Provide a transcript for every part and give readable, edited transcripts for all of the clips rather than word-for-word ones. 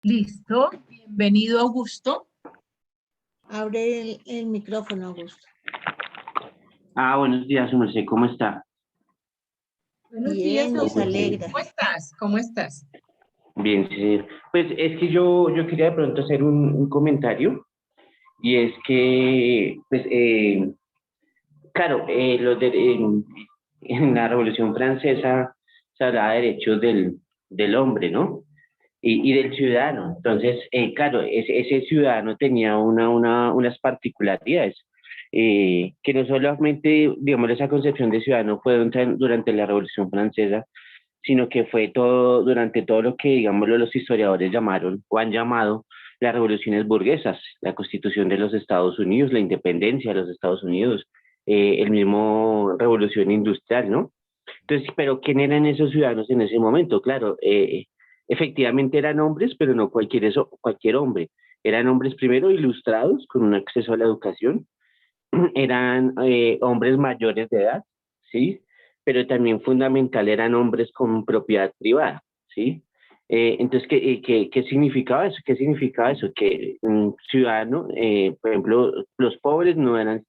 Listo, bienvenido Augusto. Abre el micrófono, Augusto. Buenos días, su merced, ¿cómo está? Buenos Bien, días, nos Augusto. alegra. ¿Cómo estás? ¿Cómo estás? Bien, sí. Pues es que yo quería de pronto hacer un comentario, y es que, pues, claro, en la Revolución Francesa se hablaba de derechos del hombre, ¿no? Y del ciudadano. Entonces, claro, ese ciudadano tenía unas particularidades, que no solamente, digamos, esa concepción de ciudadano fue durante la Revolución Francesa, sino que fue todo durante todo lo que, digamos, los historiadores llamaron o han llamado las revoluciones burguesas, la constitución de los Estados Unidos, la independencia de los Estados Unidos, el mismo revolución industrial, ¿no? Entonces, pero ¿quién eran esos ciudadanos en ese momento? Claro, efectivamente eran hombres, pero no cualquier hombre. Eran hombres primero ilustrados, con un acceso a la educación, eran hombres mayores de edad, ¿sí? Pero también fundamental eran hombres con propiedad privada, ¿sí? Entonces, ¿qué significaba eso? ¿Qué significaba eso? Que un ciudadano, por ejemplo, los pobres no eran,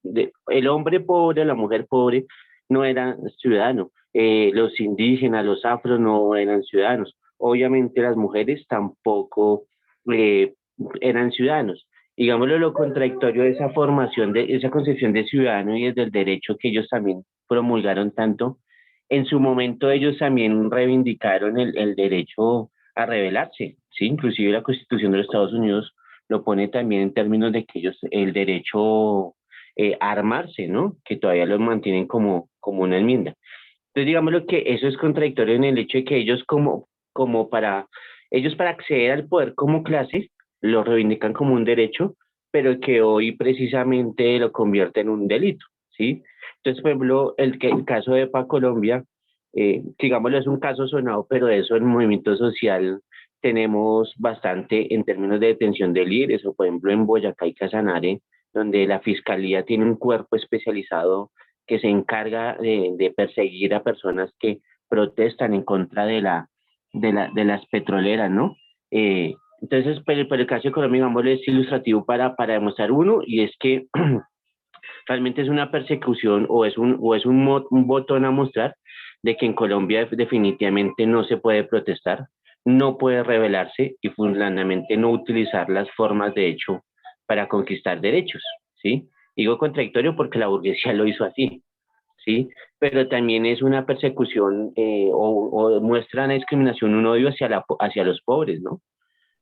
el hombre pobre, la mujer pobre no eran ciudadanos, los indígenas, los afros no eran ciudadanos, obviamente las mujeres tampoco eh, eran ciudadanos. Digámoslo, lo contradictorio de esa formación, de esa concepción de ciudadano y desde el derecho que ellos también promulgaron tanto, en su momento ellos también reivindicaron el derecho a rebelarse, ¿sí? Inclusive la Constitución de los Estados Unidos lo pone también en términos de que ellos, el derecho a armarse, ¿no? Que todavía lo mantienen como una enmienda. Entonces, digámoslo que eso es contradictorio en el hecho de que ellos ellos para acceder al poder como clase, lo reivindican como un derecho, pero que hoy precisamente lo convierte en un delito, ¿sí? Entonces, por ejemplo, el caso de EPA Colombia, digámoslo, es un caso sonado, pero de eso en el movimiento social tenemos bastante en términos de detención de líderes, o por ejemplo en Boyacá y Casanare, donde la fiscalía tiene un cuerpo especializado que se encarga de perseguir a personas que protestan en contra de las petroleras, ¿no? Entonces, pero el caso de Colombia, digamos, es ilustrativo para demostrar uno, y es que realmente es una persecución o es un botón a mostrar de que en Colombia definitivamente no se puede protestar, no puede rebelarse y fundamentalmente no utilizar las formas de hecho para conquistar derechos, ¿sí? Digo contradictorio porque la burguesía lo hizo así, ¿sí? Pero también es una persecución, o muestra una discriminación, un odio hacia los pobres, ¿no?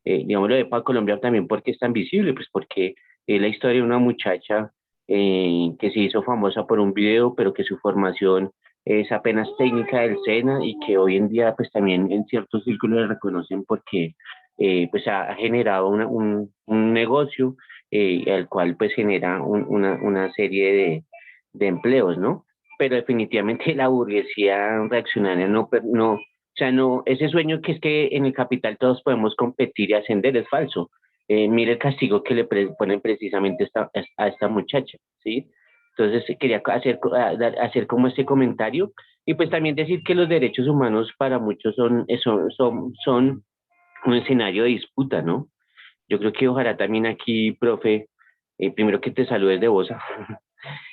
Digamos, lo de para Colombia también porque es tan visible, pues porque es la historia de una muchacha que se hizo famosa por un video, pero que su formación es apenas técnica del SENA, y que hoy en día pues también en ciertos círculos le reconocen porque pues ha generado un negocio, el cual pues genera una serie de empleos, ¿no? Pero definitivamente la burguesía reaccionaria no, o sea, no, ese sueño que es que en el capital todos podemos competir y ascender es falso. Mire el castigo que ponen precisamente a esta muchacha, ¿sí? Entonces quería hacer como este comentario, y pues también decir que los derechos humanos para muchos son un escenario de disputa, ¿no? Yo creo que ojalá también aquí, profe, primero que te saludes de vos,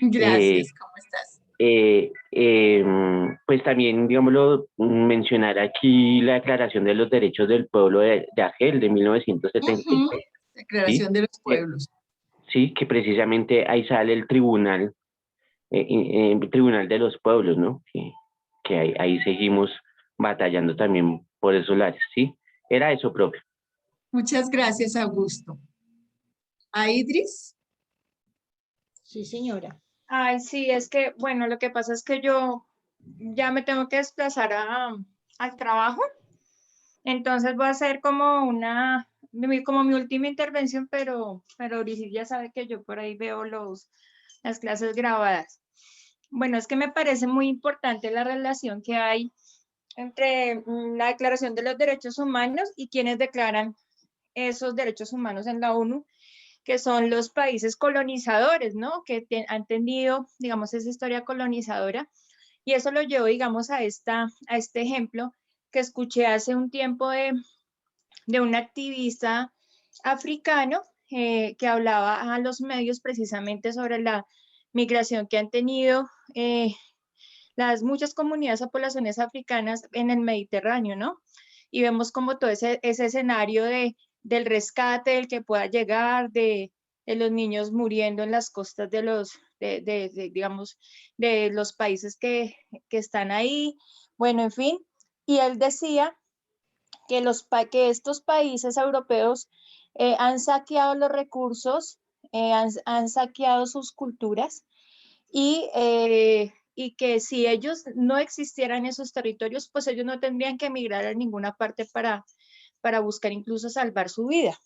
Gracias, ¿cómo estás? pues también, digámoslo, mencionar aquí la Declaración de los Derechos del Pueblo de Argel de 1976, ¿sí? Declaración de los Pueblos. Sí, que precisamente ahí sale el tribunal de los pueblos, ¿no? Que ahí seguimos batallando también por esos lares, ¿sí? Era eso, profe. Muchas gracias, Augusto. ¿A Idris? Sí, señora. Ay, sí, es que, bueno, lo que pasa es que yo ya me tengo que desplazar al trabajo, entonces voy a hacer como como mi última intervención, pero Brigitte ya sabe que yo por ahí veo las clases grabadas. Bueno, es que me parece muy importante la relación que hay entre la Declaración de los Derechos Humanos y quienes declaran esos derechos humanos en la ONU, que son los países colonizadores, ¿no? Que han tenido, digamos, esa historia colonizadora. Y eso lo llevo, digamos, a este ejemplo que escuché hace un tiempo de un activista africano que hablaba a los medios precisamente sobre la migración que han tenido las muchas comunidades o poblaciones africanas en el Mediterráneo, ¿no? Y vemos como todo ese escenario del rescate, del que pueda llegar, de los niños muriendo en las costas de los, digamos, de los países que están ahí. Bueno, en fin, y él decía que, que estos países europeos han saqueado los recursos, han saqueado sus culturas y que si ellos no existieran en esos territorios, pues ellos no tendrían que emigrar a ninguna parte para buscar incluso salvar su vida.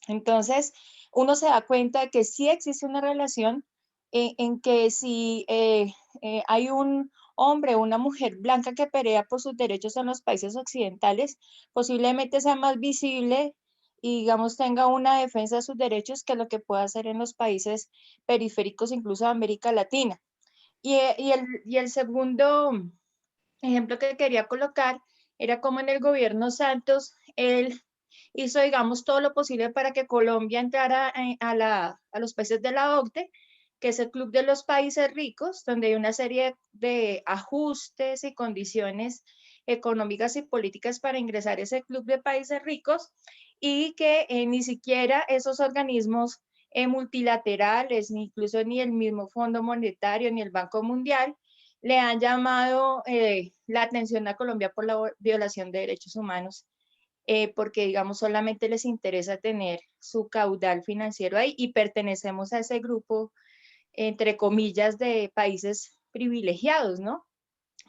Entonces, uno se da cuenta de que sí existe una relación en que si hay un hombre o una mujer blanca que pelea por sus derechos en los países occidentales, posiblemente sea más visible y, digamos, tenga una defensa de sus derechos que lo que pueda hacer en los países periféricos, incluso de América Latina. Y el segundo ejemplo que quería colocar era como en el gobierno Santos, él hizo, digamos, todo lo posible para que Colombia entrara a los países de la OCDE, que es el Club de los Países Ricos, donde hay una serie de ajustes y condiciones económicas y políticas para ingresar a ese Club de Países Ricos, y que ni siquiera esos organismos multilaterales, ni incluso ni el mismo Fondo Monetario, ni el Banco Mundial, le han llamado la atención a Colombia por la violación de derechos humanos, porque, digamos, solamente les interesa tener su caudal financiero ahí y pertenecemos a ese grupo, entre comillas, de países privilegiados, ¿no?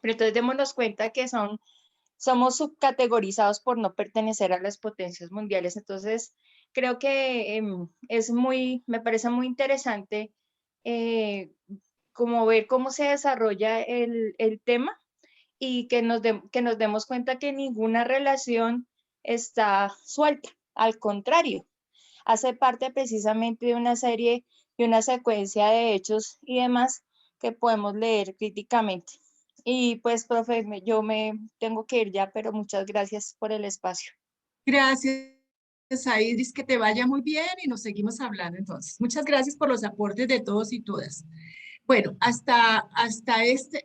Pero entonces démonos cuenta que somos subcategorizados por no pertenecer a las potencias mundiales. Entonces, creo que me parece muy interesante como ver cómo se desarrolla el tema y que nos demos cuenta que ninguna relación está suelta, al contrario, hace parte precisamente de una serie, de una secuencia de hechos y demás que podemos leer críticamente. Y pues, profe, yo me tengo que ir ya, pero muchas gracias por el espacio. Gracias a Idris, que te vaya muy bien y nos seguimos hablando entonces. Muchas gracias por los aportes de todos y todas. Bueno, hasta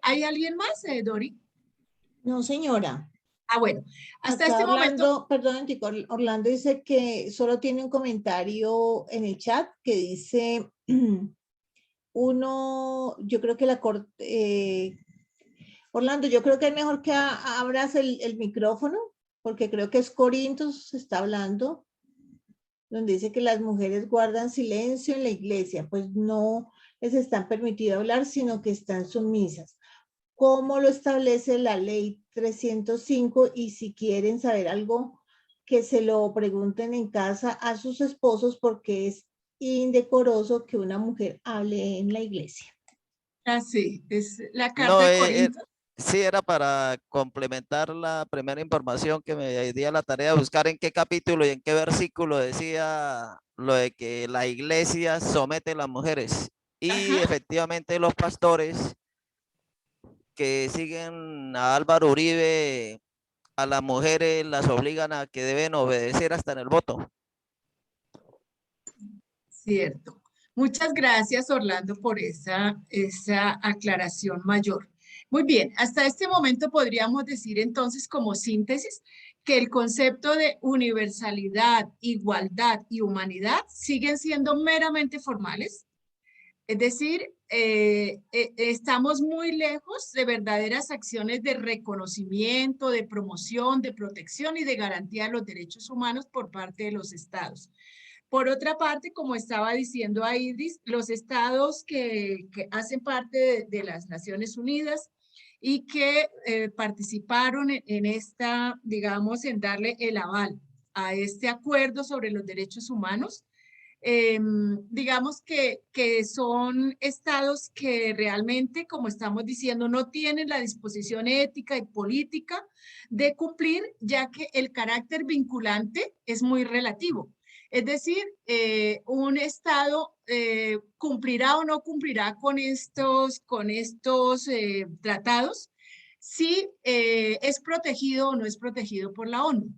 ¿hay alguien más, Dori? No, señora. Ah, bueno, hasta Acá este momento. Orlando, perdón, Orlando dice que solo tiene un comentario en el chat que dice yo creo que la corte, Orlando, yo creo que es mejor que abras el micrófono, porque creo que es Corintios, está hablando, donde dice que las mujeres guardan silencio en la iglesia, pues no les están permitido hablar, sino que están sumisas. ¿Cómo lo establece la ley 305? Y si quieren saber algo, que se lo pregunten en casa a sus esposos, porque es indecoroso que una mujer hable en la iglesia. Ah, sí, es la carta No, de Corintios. sí, era para complementar la primera información que me di a la tarea de buscar en qué capítulo y en qué versículo decía lo de que la iglesia somete a las mujeres. Y Ajá. efectivamente los pastores que siguen a Álvaro Uribe, a las mujeres las obligan a que deben obedecer hasta en el voto. Cierto. Muchas gracias, Orlando, por esa aclaración mayor. Muy bien, hasta este momento podríamos decir entonces como síntesis que el concepto de universalidad, igualdad y humanidad siguen siendo meramente formales. Es decir, estamos muy lejos de verdaderas acciones de reconocimiento, de promoción, de protección y de garantía de los derechos humanos por parte de los estados. Por otra parte, como estaba diciendo Idris, los estados que hacen parte de las Naciones Unidas y que participaron en esta, digamos, en darle el aval a este acuerdo sobre los derechos humanos, digamos que son estados que realmente, como estamos diciendo, no tienen la disposición ética y política de cumplir, ya que el carácter vinculante es muy relativo. Es decir, un estado cumplirá o no cumplirá con estos tratados si es protegido o no es protegido por la ONU.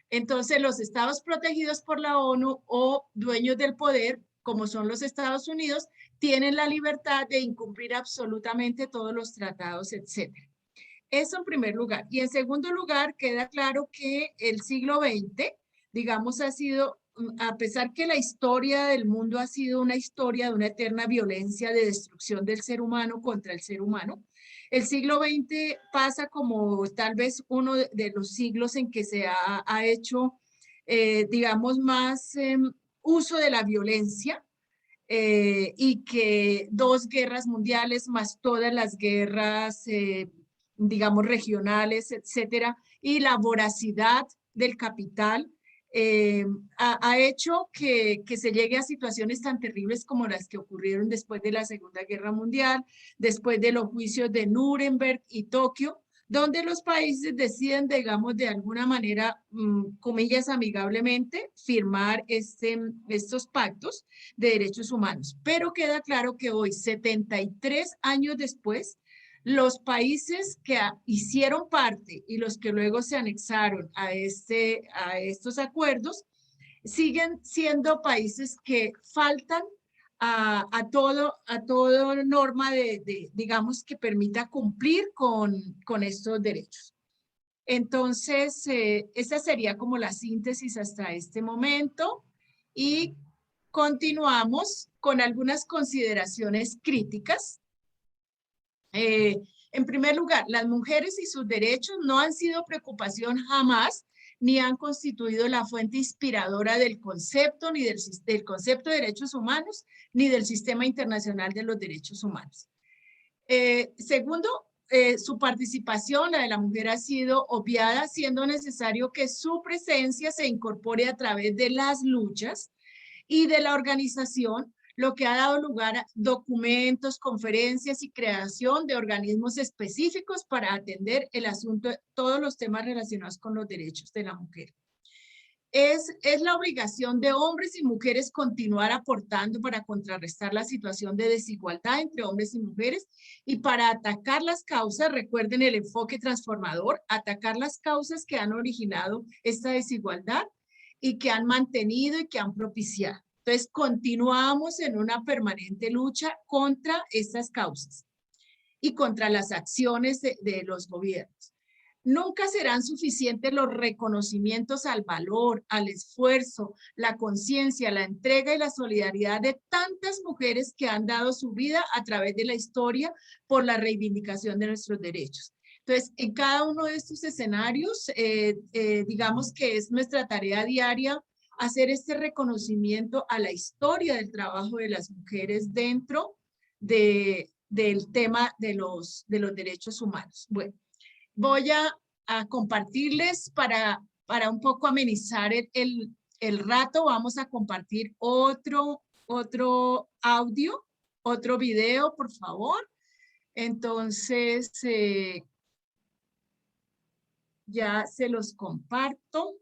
Entonces, los estados protegidos por la ONU o dueños del poder, como son los Estados Unidos, tienen la libertad de incumplir absolutamente todos los tratados, etcétera. Eso en primer lugar. Y en segundo lugar, queda claro que el siglo XX, digamos, ha sido, a pesar que la historia del mundo ha sido una historia de una eterna violencia de destrucción del ser humano contra el ser humano, el siglo XX pasa como tal vez uno de los siglos en que se ha hecho, digamos, más uso de la violencia, y que 2 guerras mundiales más todas las guerras, digamos, regionales, etcétera, y la voracidad del capital ha hecho que se llegue a situaciones tan terribles como las que ocurrieron después de la Segunda Guerra Mundial, después de los juicios de Nuremberg y Tokio, donde los países deciden, digamos, de alguna manera, comillas, amigablemente, firmar estos pactos de derechos humanos. Pero queda claro que hoy, 73 años después, los países que hicieron parte y los que luego se anexaron a estos acuerdos, siguen siendo países que faltan a todo norma digamos, que permita cumplir con estos derechos. Entonces, esa sería como la síntesis hasta este momento y continuamos con algunas consideraciones críticas. En primer lugar, las mujeres y sus derechos no han sido preocupación jamás, ni han constituido la fuente inspiradora del concepto, ni del concepto de derechos humanos, ni del sistema internacional de los derechos humanos. Segundo, su participación, la de la mujer, ha sido obviada, siendo necesario que su presencia se incorpore a través de las luchas y de la organización, lo que ha dado lugar a documentos, conferencias y creación de organismos específicos para atender el asunto, todos los temas relacionados con los derechos de la mujer. Es la obligación de hombres y mujeres continuar aportando para contrarrestar la situación de desigualdad entre hombres y mujeres y para atacar las causas, recuerden el enfoque transformador, atacar las causas que han originado esta desigualdad y que han mantenido y que han propiciado. Entonces, continuamos en una permanente lucha contra estas causas y contra las acciones de los gobiernos. Nunca serán suficientes los reconocimientos al valor, al esfuerzo, la conciencia, la entrega y la solidaridad de tantas mujeres que han dado su vida a través de la historia por la reivindicación de nuestros derechos. Entonces, en cada uno de estos escenarios, digamos que es nuestra tarea diaria hacer este reconocimiento a la historia del trabajo de las mujeres dentro del tema de los derechos humanos. Bueno, voy a compartirles para un poco amenizar el rato, vamos a compartir otro audio, otro video, por favor. Entonces, ya se los comparto.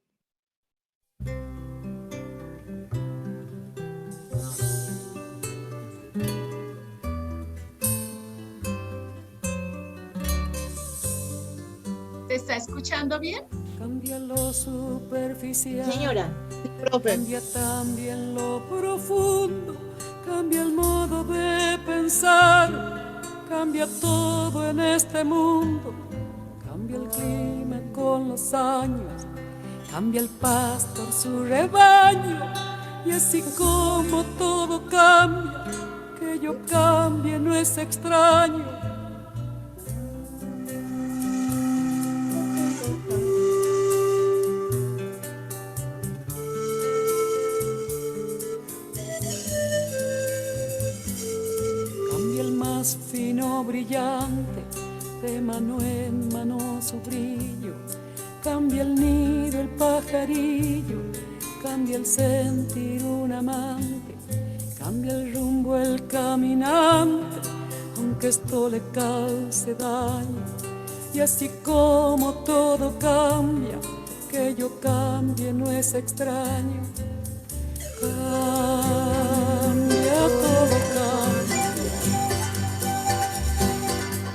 ¿Se está escuchando bien? Cambia lo superficial. Señora, profe. Cambia también lo profundo. Cambia el modo de pensar. Cambia todo en este mundo. Cambia el clima con los años. Cambia el pastor su rebaño. Y así como todo cambia, que yo cambie no es extraño. Fino brillante, de mano en mano su brillo, cambia el nido el pajarillo, cambia el sentir un amante, cambia el rumbo el caminante, aunque esto le cause daño. Y así como todo cambia, que yo cambie no es extraño. Cambia, todo cambia.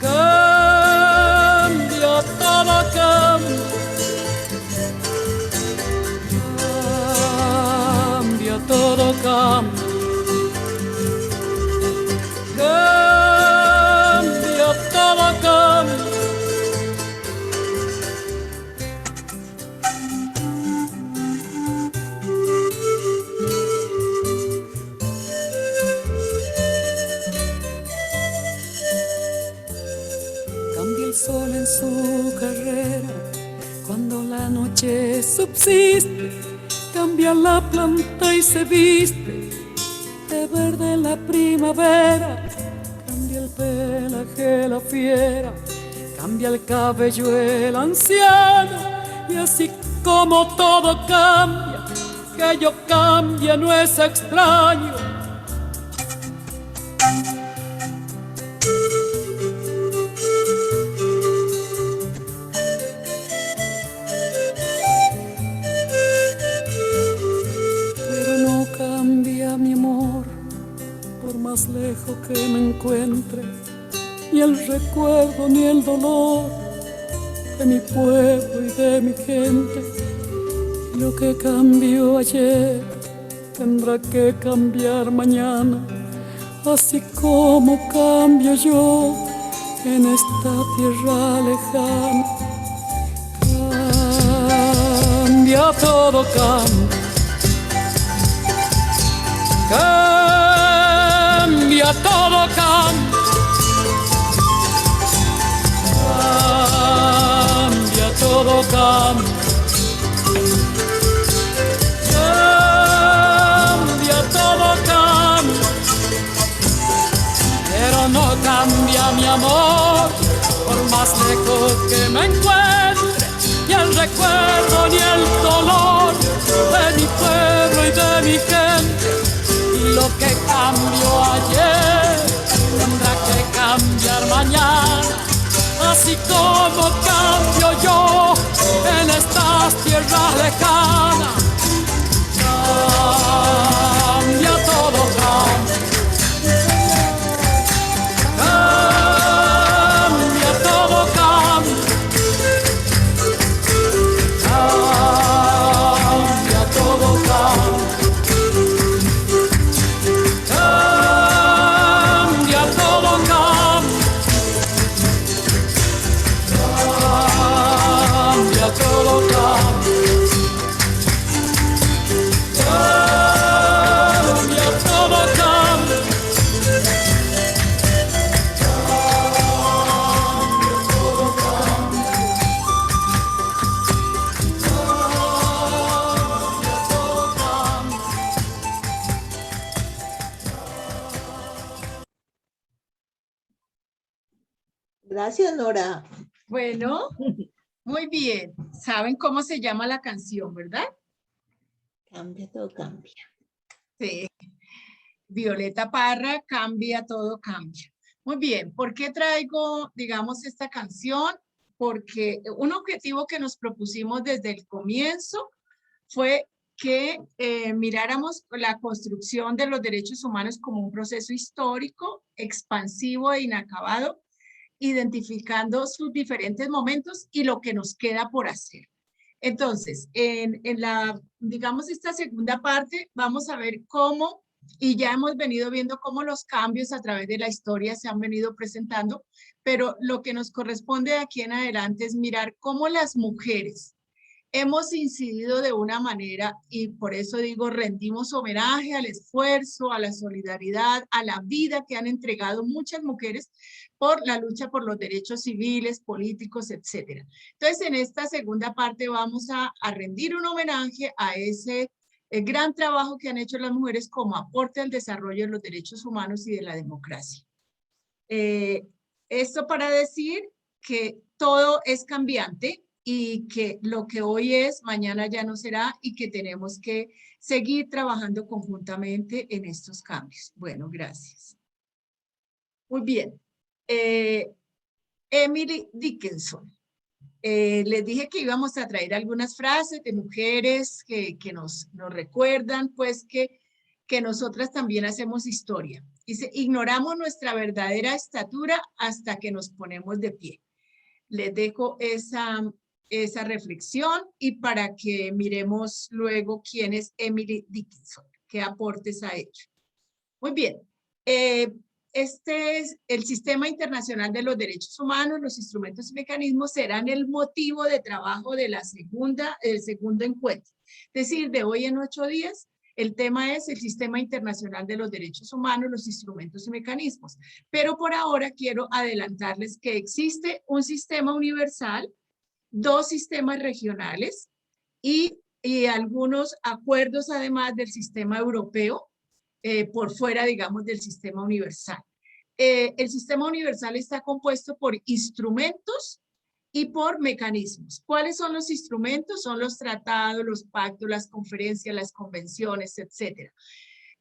Cambia, todo cambia. cambia. Cambia, todo cambia. Cambia el sol en su carrera cuando la noche subsiste. Cambia la planta y se viste de verde la primavera. Cambia el pelaje la fiera, cambia el cabello el anciano. Y así como todo cambia, que yo cambie no es extraño. Pero no cambia mi amor, por más lejos que me encuentre, ni el recuerdo ni el dolor de mi pueblo y de mi gente. Lo que cambió ayer tendrá que cambiar mañana, así como cambio yo en esta tierra lejana. Cambia, todo cambia. Cambia, todo cambia. Cambia, todo cambia. Cambia, todo cambia. Pero no cambia mi amor, por más lejos que me encuentre, ni el recuerdo ni el dolor de mi pueblo y de mi gente. Y lo que cambió ayer tendrá que cambiar mañana, así como cambio yo en estas tierras lejanas. Cambia, todo cambia. Cambia, todo cambia. Cambia, todo cambia. Cambia, todo cambia. Cambia, todo cambia. Cambia, todo cambia. Gracias, Nora. Bueno, muy bien. ¿Saben cómo se llama la canción, verdad? Cambia, todo cambia. Sí. Violeta Parra, Cambia, todo cambia. Muy bien. ¿Por qué traigo, digamos, esta canción? Porque un objetivo que nos propusimos desde el comienzo fue que miráramos la construcción de los derechos humanos como un proceso histórico, expansivo e inacabado, identificando sus diferentes momentos y lo que nos queda por hacer. Entonces, en digamos, esta segunda parte, vamos a ver cómo, y ya hemos venido viendo cómo los cambios a través de la historia se han venido presentando, pero lo que nos corresponde de aquí en adelante es mirar cómo las mujeres hemos incidido de una manera, y por eso digo, rendimos homenaje al esfuerzo, a la solidaridad, a la vida que han entregado muchas mujeres por la lucha por los derechos civiles, políticos, etcétera. Entonces, en esta segunda parte vamos a rendir un homenaje a ese gran trabajo que han hecho las mujeres como aporte al desarrollo de los derechos humanos y de la democracia. Esto para decir que todo es cambiante, y que lo que hoy es, mañana ya no será, y que tenemos que seguir trabajando conjuntamente en estos cambios. Bueno, gracias. Muy bien. Emily Dickinson. Les dije que íbamos a traer algunas frases de mujeres que nos recuerdan, pues, que nosotras también hacemos historia. Dice, ignoramos nuestra verdadera estatura hasta que nos ponemos de pie. Les dejo esa reflexión y para que miremos luego quién es Emily Dickinson. qué aportes ha hecho. Muy bien. Este es el Sistema Internacional de los Derechos Humanos. Los instrumentos y mecanismos serán el motivo de trabajo de del segundo encuentro. Es decir, de hoy en 8 días, el tema es el Sistema Internacional de los Derechos Humanos, los instrumentos y mecanismos. Pero por ahora quiero adelantarles que existe un sistema universal, 2 sistemas regionales y algunos acuerdos además del sistema europeo, por fuera, digamos, del sistema universal. El sistema universal está compuesto por instrumentos y por mecanismos. ¿Cuáles son los instrumentos? Son los tratados, los pactos, las conferencias, las convenciones, etc.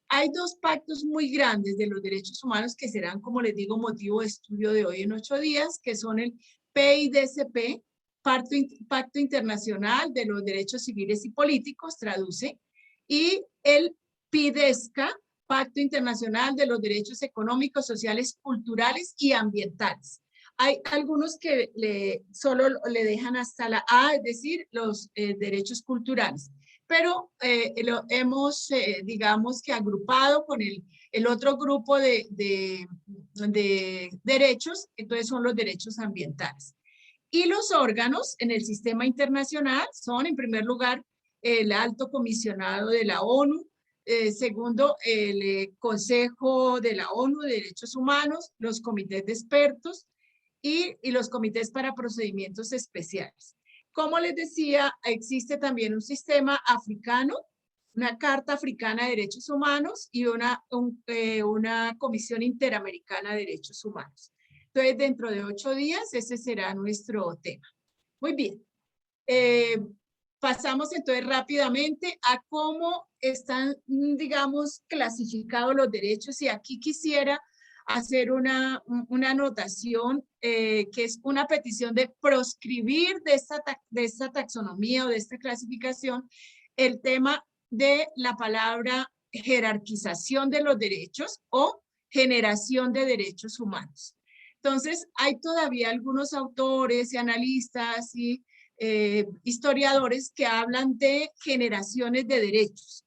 Hay 2 pactos muy grandes de los derechos humanos que serán, como les digo, motivo de estudio de hoy en 8 días, que son el PIDCP, Pacto Internacional de los Derechos Civiles y Políticos, traduce, y el PIDESCA, Pacto Internacional de los Derechos Económicos, Sociales, Culturales y Ambientales. Hay algunos que solo le dejan hasta la A, es decir, los derechos culturales. Pero lo hemos, digamos que agrupado con el otro grupo de derechos, entonces son los derechos ambientales. Y los órganos en el sistema internacional son, en primer lugar, el Alto Comisionado de la ONU, segundo, el Consejo de la ONU de Derechos Humanos, los comités de expertos y los comités para procedimientos especiales. Como les decía, existe también un sistema africano, una Carta Africana de Derechos Humanos y una Comisión Interamericana de Derechos Humanos. Entonces, dentro de 8 días, ese será nuestro tema. Muy bien. Pasamos entonces rápidamente a cómo están, digamos, clasificados los derechos. Y aquí quisiera hacer una anotación que es una petición de proscribir de esta taxonomía o de esta clasificación el tema de la palabra jerarquización de los derechos o generación de derechos humanos. Entonces, hay todavía algunos autores y analistas y historiadores que hablan de generaciones de derechos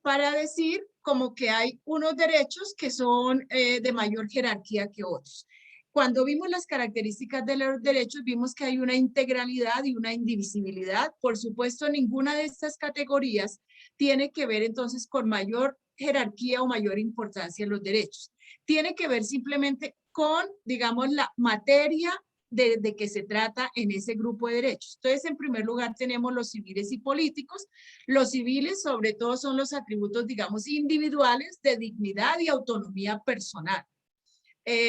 para decir como que hay unos derechos que son de mayor jerarquía que otros. Cuando vimos las características de los derechos, vimos que hay una integralidad y una indivisibilidad. Por supuesto, ninguna de estas categorías tiene que ver entonces con mayor jerarquía o mayor importancia en los derechos. Tiene que ver simplemente con, digamos, la materia de que se trata en ese grupo de derechos. Entonces, en primer lugar, tenemos los civiles y políticos. Los civiles, sobre todo, son los atributos, digamos, individuales de dignidad y autonomía personal.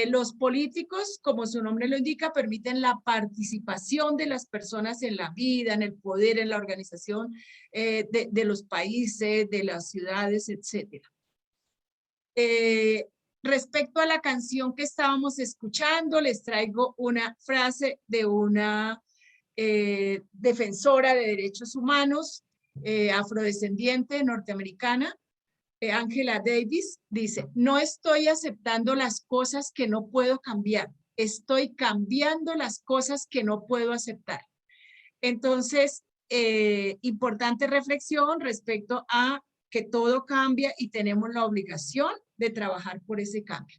Los políticos, como su nombre lo indica, permiten la participación de las personas en la vida, en el poder, en la organización de los países, de las ciudades, etc. Respecto a la canción que estábamos escuchando, les traigo una frase de una defensora de derechos humanos, afrodescendiente, norteamericana, Angela Davis, dice: no estoy aceptando las cosas que no puedo cambiar, estoy cambiando las cosas que no puedo aceptar. Entonces, importante reflexión respecto a que todo cambia y tenemos la obligación de trabajar por ese cambio.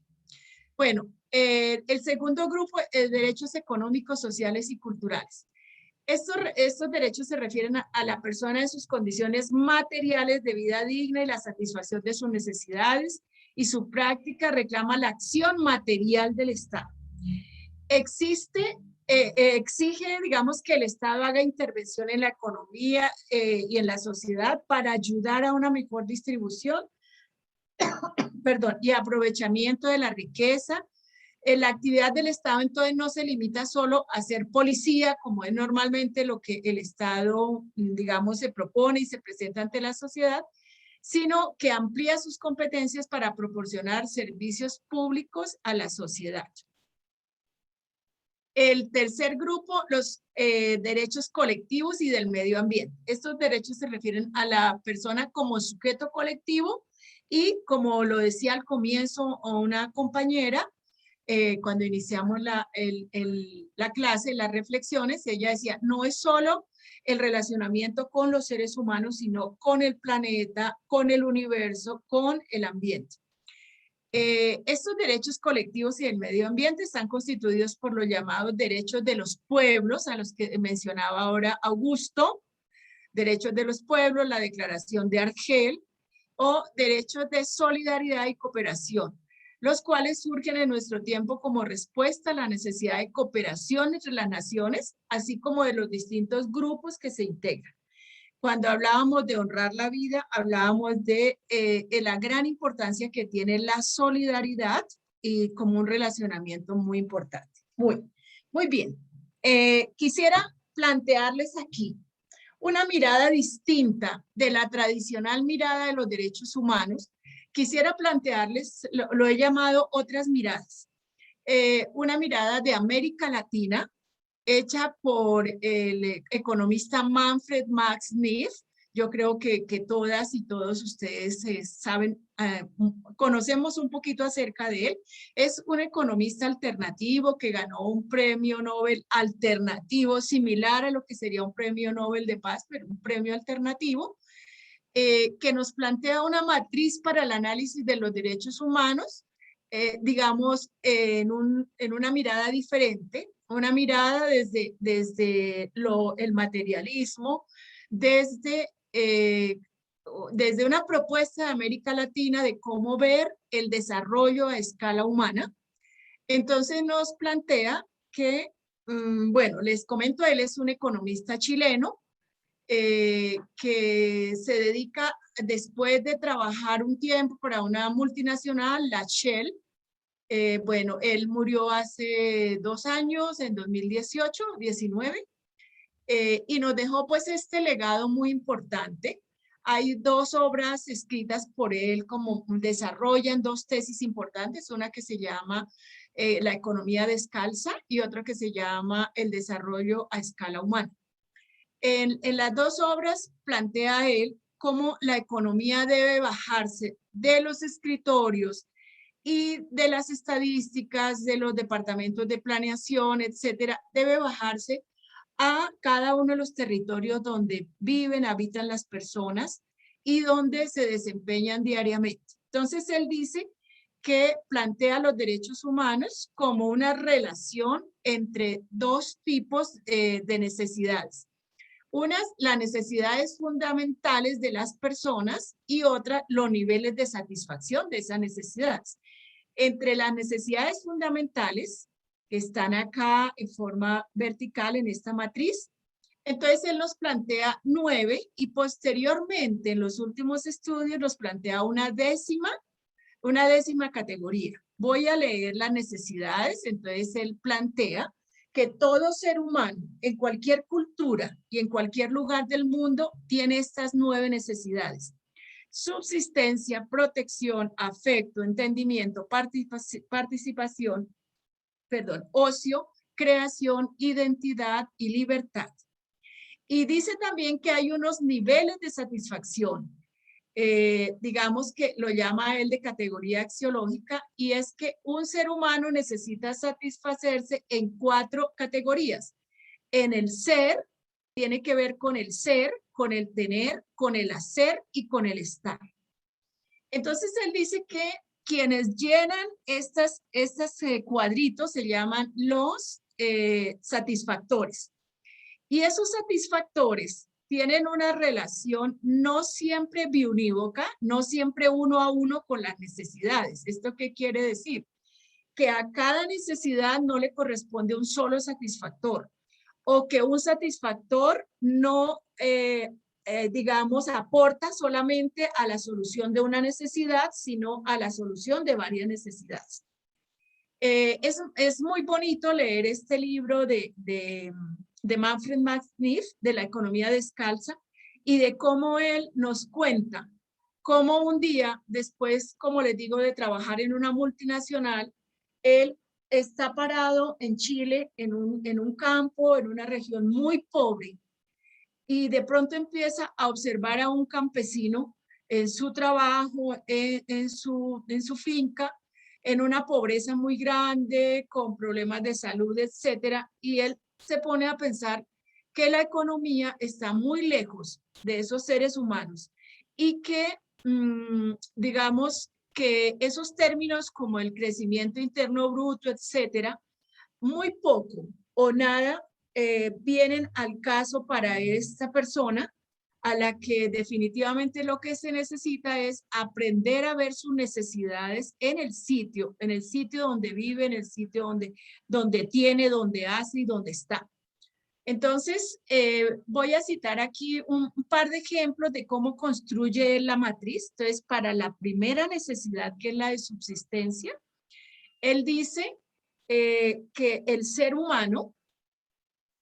Bueno, el segundo grupo es derechos económicos, sociales y culturales. Estos derechos se refieren a la persona en sus condiciones materiales de vida digna y la satisfacción de sus necesidades, y su práctica reclama la acción material del Estado. Exige, digamos, que el Estado haga intervención en la economía y en la sociedad para ayudar a una mejor distribución y aprovechamiento de la riqueza. La actividad del Estado entonces no se limita solo a ser policía, como es normalmente lo que el Estado, digamos, se propone y se presenta ante la sociedad, sino que amplía sus competencias para proporcionar servicios públicos a la sociedad. El tercer grupo, los derechos colectivos y del medio ambiente. Estos derechos se refieren a la persona como sujeto colectivo y, como lo decía al comienzo una compañera, cuando iniciamos la clase, las reflexiones, ella decía, no es solo el relacionamiento con los seres humanos, sino con el planeta, con el universo, con el ambiente. Estos derechos colectivos y el medio ambiente están constituidos por los llamados derechos de los pueblos, a los que mencionaba ahora Augusto, derechos de los pueblos, la Declaración de Argel, o derechos de solidaridad y cooperación, los cuales surgen en nuestro tiempo como respuesta a la necesidad de cooperación entre las naciones, así como de los distintos grupos que se integran. Cuando hablábamos de honrar la vida, hablábamos de la gran importancia que tiene la solidaridad y como un relacionamiento muy importante. Muy bien. Quisiera plantearles aquí una mirada distinta de la tradicional mirada de los derechos humanos. Quisiera plantearles, lo he llamado otras miradas. Una mirada de América Latina, hecha por el economista Manfred Max Neef. Yo creo que todas y todos ustedes saben, conocemos un poquito acerca de él. Es un economista alternativo que ganó un premio Nobel alternativo, similar a lo que sería un premio Nobel de Paz, pero un premio alternativo, que nos plantea una matriz para el análisis de los derechos humanos, digamos, en una mirada diferente, una mirada desde el materialismo, desde una propuesta de América Latina de cómo ver el desarrollo a escala humana. Entonces nos plantea que, bueno, les comento, él es un economista chileno que se dedica, después de trabajar un tiempo para una multinacional, la Shell. Bueno, él murió hace 2 años, en 2018, 19, y nos dejó pues este legado muy importante. Hay 2 obras escritas por él, como desarrollan 2 tesis importantes, una que se llama La economía descalza y otra que se llama El desarrollo a escala humana. En las 2 obras plantea él cómo la economía debe bajarse de los escritorios y de las estadísticas, de los departamentos de planeación, etcétera, debe bajarse a cada uno de los territorios donde viven, habitan las personas y donde se desempeñan diariamente. Entonces, él dice que plantea los derechos humanos como una relación entre 2 tipos de necesidades. Unas, las necesidades fundamentales de las personas y otra, los niveles de satisfacción de esas necesidades. Entre las necesidades fundamentales, que están acá en forma vertical en esta matriz, entonces él nos plantea 9 y posteriormente en los últimos estudios nos plantea una décima categoría. Voy a leer las necesidades. Entonces él plantea que todo ser humano en cualquier cultura y en cualquier lugar del mundo tiene estas 9 necesidades: subsistencia, protección, afecto, entendimiento, participación, ocio, creación, identidad y libertad. Y dice también que hay unos niveles de satisfacción, digamos que lo llama él de categoría axiológica, y es que un ser humano necesita satisfacerse en 4 categorías. En el ser, tiene que ver con el ser, con el tener, con el hacer y con el estar. Entonces él dice que quienes llenan estos cuadritos se llaman los satisfactores. Y esos satisfactores tienen una relación no siempre biunívoca, no siempre uno a uno con las necesidades. ¿Esto qué quiere decir? Que a cada necesidad no le corresponde un solo satisfactor, o que un satisfactor no, digamos, aporta solamente a la solución de una necesidad, sino a la solución de varias necesidades. Es muy bonito leer este libro de Manfred Max Neef, de la economía descalza, y de cómo él nos cuenta cómo un día después, como les digo, de trabajar en una multinacional, él está parado en Chile, en un campo, en una región muy pobre, y de pronto empieza a observar a un campesino en su trabajo, en su finca, en una pobreza muy grande, con problemas de salud, etcétera, y él se pone a pensar que la economía está muy lejos de esos seres humanos y que, digamos, que esos términos como el crecimiento interno bruto, etcétera, muy poco o nada vienen al caso para esta persona, a la que definitivamente lo que se necesita es aprender a ver sus necesidades en el sitio donde vive, en el sitio donde tiene, donde hace y donde está. Entonces, voy a citar aquí un par de ejemplos de cómo construye la matriz. Entonces, para la primera necesidad, que es la de subsistencia, él dice que el ser humano,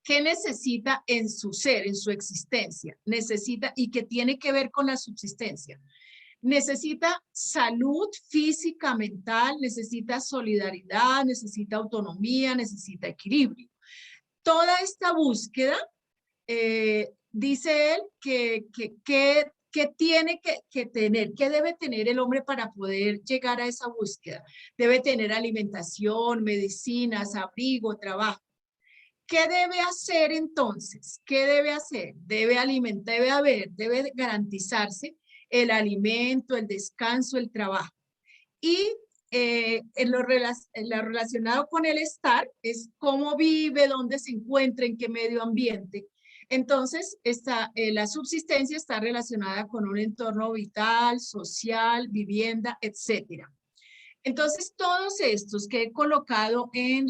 ¿qué necesita en su ser, en su existencia? Necesita, y que tiene que ver con la subsistencia. Necesita salud física, mental, necesita solidaridad, necesita autonomía, necesita equilibrio. Toda esta búsqueda, dice él, que tiene que tener, que debe tener el hombre para poder llegar a esa búsqueda. Debe tener alimentación, medicinas, abrigo, trabajo. ¿Qué debe hacer entonces? ¿Qué debe hacer? Debe alimentar, debe garantizarse el alimento, el descanso, el trabajo. Y en lo relacionado con el estar es cómo vive, dónde se encuentra, en qué medio ambiente. Entonces, la subsistencia está relacionada con un entorno vital, social, vivienda, etcétera. Entonces, todos estos que he colocado en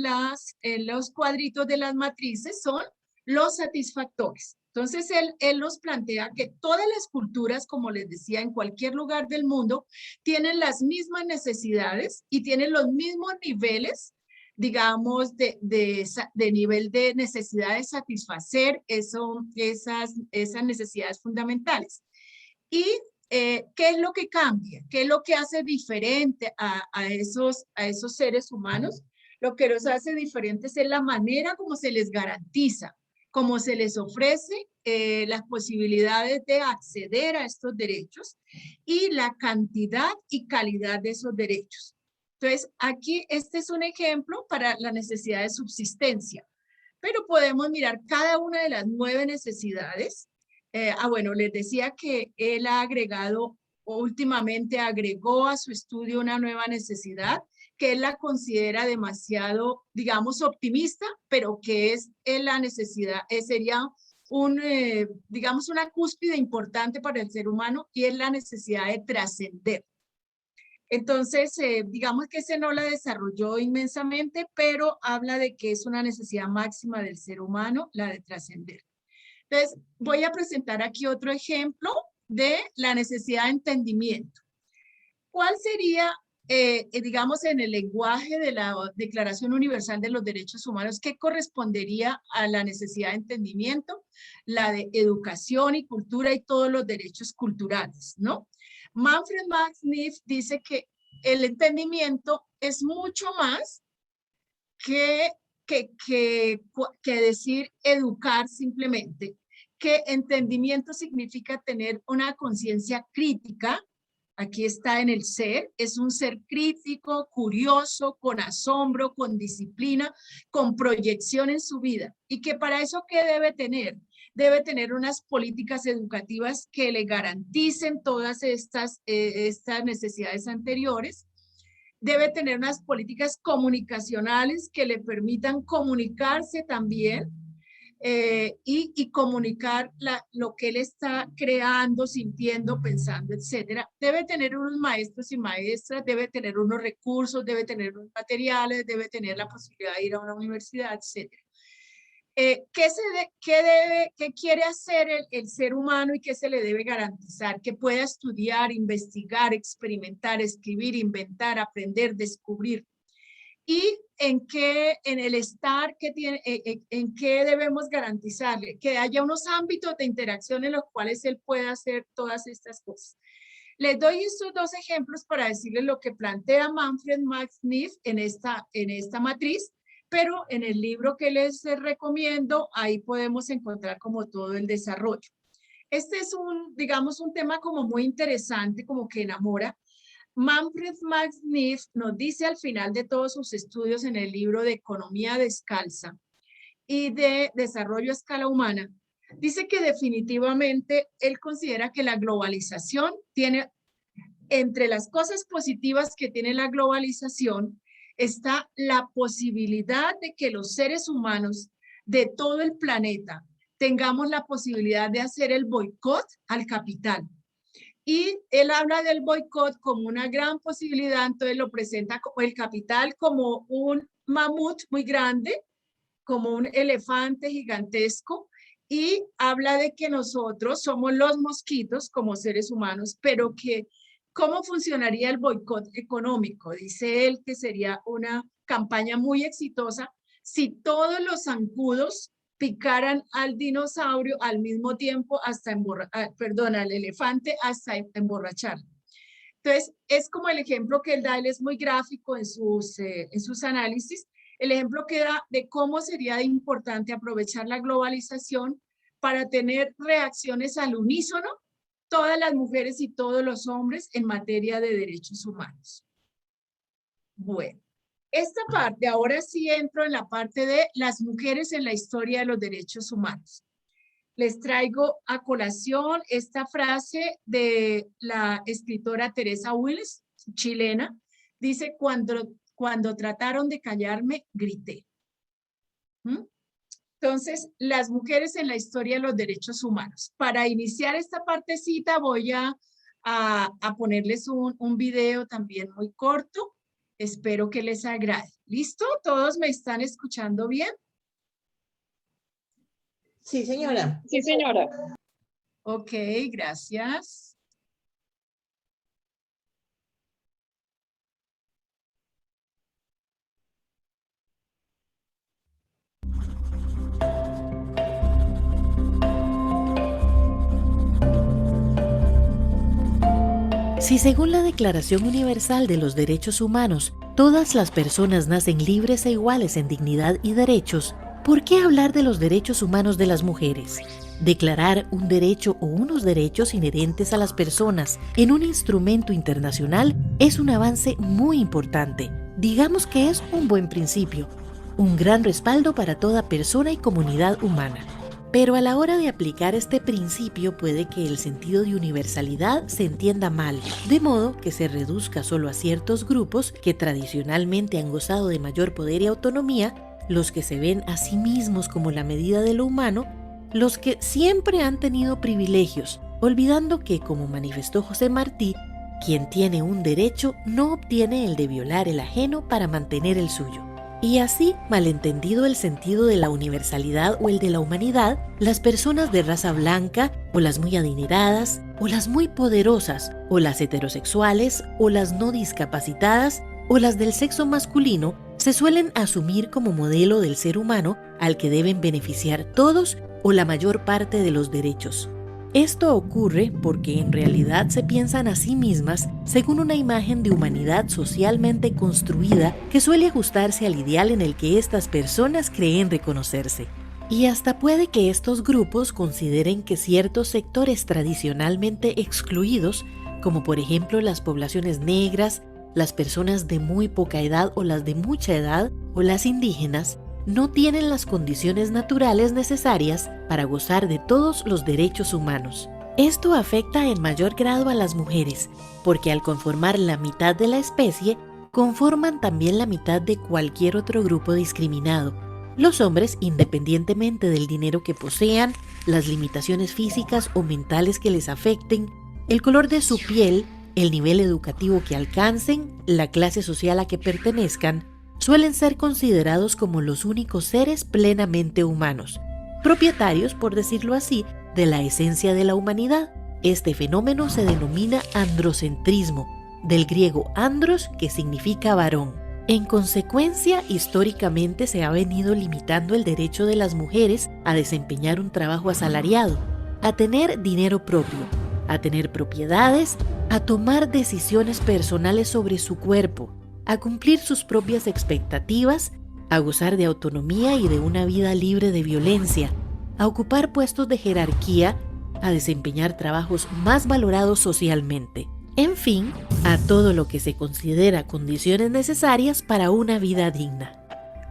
los cuadritos de las matrices son los satisfactores. Entonces, él nos plantea que todas las culturas, como les decía, en cualquier lugar del mundo, tienen las mismas necesidades y tienen los mismos niveles, digamos, de nivel de necesidad de satisfacer esas necesidades fundamentales. Y ¿qué es lo que cambia? ¿Qué es lo que hace diferente a esos seres humanos? Lo que los hace diferentes es la manera como se les garantiza, cómo se les ofrece las posibilidades de acceder a estos derechos y la cantidad y calidad de esos derechos. Entonces, aquí este es un ejemplo para la necesidad de subsistencia, pero podemos mirar cada una de las 9 necesidades. Bueno, les decía que él ha agregado, últimamente agregó a su estudio una nueva necesidad que él la considera demasiado, digamos, optimista, pero que es la necesidad, sería digamos, una cúspide importante para el ser humano, y es la necesidad de trascender. Entonces, digamos que ese no la desarrolló inmensamente, pero habla de que es una necesidad máxima del ser humano, la de trascender. Entonces, voy a presentar aquí otro ejemplo de la necesidad de entendimiento. ¿Cuál sería, digamos, en el lenguaje de la Declaración Universal de los Derechos Humanos, qué correspondería a la necesidad de entendimiento? La de educación y cultura y todos los derechos culturales, ¿no? Manfred Max Neef dice que el entendimiento es mucho más que decir educar simplemente, que entendimiento significa tener una conciencia crítica. Aquí está en el ser, es un ser crítico, curioso, con asombro, con disciplina, con proyección en su vida. Y que para eso, ¿qué debe tener? Debe tener unas políticas educativas que le garanticen todas estas necesidades anteriores. Debe tener unas políticas comunicacionales que le permitan comunicarse también y comunicar lo que él está creando, sintiendo, pensando, etcétera. Debe tener unos maestros y maestras, debe tener unos recursos, debe tener unos materiales, debe tener la posibilidad de ir a una universidad, etcétera. ¿Qué quiere hacer el ser humano y qué se le debe garantizar? Que pueda estudiar, investigar, experimentar, escribir, inventar, aprender, descubrir. Y en el estar, en qué debemos garantizarle, que haya unos ámbitos de interacción en los cuales él pueda hacer todas estas cosas. Les doy estos 2 ejemplos para decirles lo que plantea Manfred Max Neef en esta matriz, pero en el libro que les recomiendo, ahí podemos encontrar como todo el desarrollo. Este es digamos, un tema como muy interesante, como que enamora. Manfred Max Neef nos dice al final de todos sus estudios en el libro de Economía Descalza y de Desarrollo a Escala Humana, dice que definitivamente él considera que la globalización tiene, entre las cosas positivas que tiene la globalización, está la posibilidad de que los seres humanos de todo el planeta tengamos la posibilidad de hacer el boicot al capital. Y él habla del boicot como una gran posibilidad, entonces lo presenta como el capital como un mamut muy grande, como un elefante gigantesco, y habla de que nosotros somos los mosquitos como seres humanos, pero que ¿cómo funcionaría el boicot económico? Dice él que sería una campaña muy exitosa si todos los zancudos picaran al dinosaurio al mismo tiempo hasta al elefante hasta emborrachar. Entonces, es como el ejemplo que él da, él es muy gráfico en sus análisis, el ejemplo que da de cómo sería importante aprovechar la globalización para tener reacciones al unísono, todas las mujeres y todos los hombres en materia de derechos humanos. Bueno. Esta parte, ahora sí entro en la parte de las mujeres en la historia de los derechos humanos. Les traigo a colación esta frase de la escritora Teresa Wills, chilena. Dice, cuando trataron de callarme, grité. Entonces, las mujeres en la historia de los derechos humanos. Para iniciar esta partecita voy a ponerles un video también muy corto. Espero que les agrade. ¿Listo? ¿Todos me están escuchando bien? Sí, señora. Sí, señora. Ok, gracias. Si según la Declaración Universal de los Derechos Humanos, todas las personas nacen libres e iguales en dignidad y derechos, ¿por qué hablar de los derechos humanos de las mujeres? Declarar un derecho o unos derechos inherentes a las personas en un instrumento internacional es un avance muy importante. Digamos que es un buen principio, un gran respaldo para toda persona y comunidad humana. Pero a la hora de aplicar este principio puede que el sentido de universalidad se entienda mal, de modo que se reduzca solo a ciertos grupos que tradicionalmente han gozado de mayor poder y autonomía, los que se ven a sí mismos como la medida de lo humano, los que siempre han tenido privilegios, olvidando que, como manifestó José Martí, quien tiene un derecho no obtiene el de violar el ajeno para mantener el suyo. Y así, malentendido el sentido de la universalidad o el de la humanidad, las personas de raza blanca, o las muy adineradas, o las muy poderosas, o las heterosexuales, o las no discapacitadas, o las del sexo masculino, se suelen asumir como modelo del ser humano al que deben beneficiar todos o la mayor parte de los derechos. Esto ocurre porque en realidad se piensan a sí mismas según una imagen de humanidad socialmente construida que suele ajustarse al ideal en el que estas personas creen reconocerse. Y hasta puede que estos grupos consideren que ciertos sectores tradicionalmente excluidos, como por ejemplo las poblaciones negras, las personas de muy poca edad o las de mucha edad, o las indígenas, no tienen las condiciones naturales necesarias para gozar de todos los derechos humanos. Esto afecta en mayor grado a las mujeres, porque al conformar la mitad de la especie, conforman también la mitad de cualquier otro grupo discriminado. Los hombres, independientemente del dinero que posean, las limitaciones físicas o mentales que les afecten, el color de su piel, el nivel educativo que alcancen, la clase social a que pertenezcan, suelen ser considerados como los únicos seres plenamente humanos, propietarios, por decirlo así, de la esencia de la humanidad. Este fenómeno se denomina androcentrismo, del griego andros, que significa varón. En consecuencia, históricamente se ha venido limitando el derecho de las mujeres a desempeñar un trabajo asalariado, a tener dinero propio, a tener propiedades, a tomar decisiones personales sobre su cuerpo, a cumplir sus propias expectativas, a gozar de autonomía y de una vida libre de violencia, a ocupar puestos de jerarquía, a desempeñar trabajos más valorados socialmente, en fin, a todo lo que se considera condiciones necesarias para una vida digna.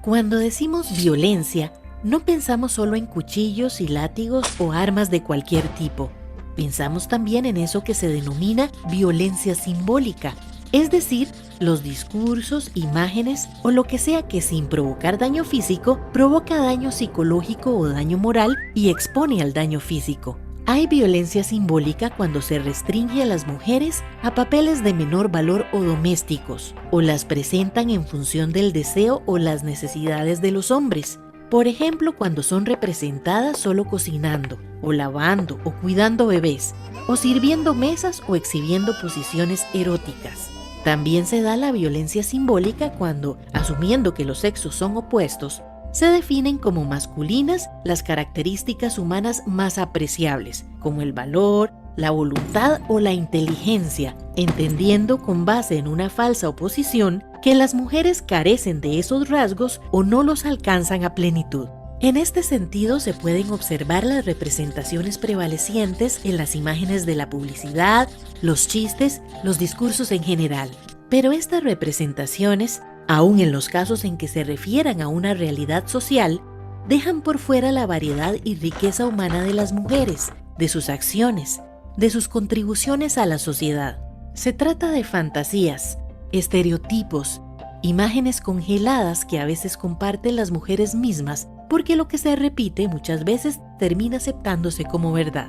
Cuando decimos violencia, no pensamos solo en cuchillos y látigos o armas de cualquier tipo. Pensamos también en eso que se denomina violencia simbólica, es decir, los discursos, imágenes o lo que sea que sin provocar daño físico provoca daño psicológico o daño moral y expone al daño físico. Hay violencia simbólica cuando se restringe a las mujeres a papeles de menor valor o domésticos, o las presentan en función del deseo o las necesidades de los hombres. Por ejemplo, cuando son representadas solo cocinando, o lavando, o cuidando bebés, o sirviendo mesas o exhibiendo posiciones eróticas. También se da la violencia simbólica cuando, asumiendo que los sexos son opuestos, se definen como masculinas las características humanas más apreciables, como el valor, la voluntad o la inteligencia, entendiendo con base en una falsa oposición que las mujeres carecen de esos rasgos o no los alcanzan a plenitud. En este sentido se pueden observar las representaciones prevalecientes en las imágenes de la publicidad, los chistes, los discursos en general. Pero estas representaciones, aun en los casos en que se refieran a una realidad social, dejan por fuera la variedad y riqueza humana de las mujeres, de sus acciones, de sus contribuciones a la sociedad. Se trata de fantasías, estereotipos, imágenes congeladas que a veces comparten las mujeres mismas, porque lo que se repite muchas veces termina aceptándose como verdad.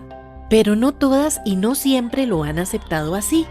Pero no todas y no siempre lo han aceptado así.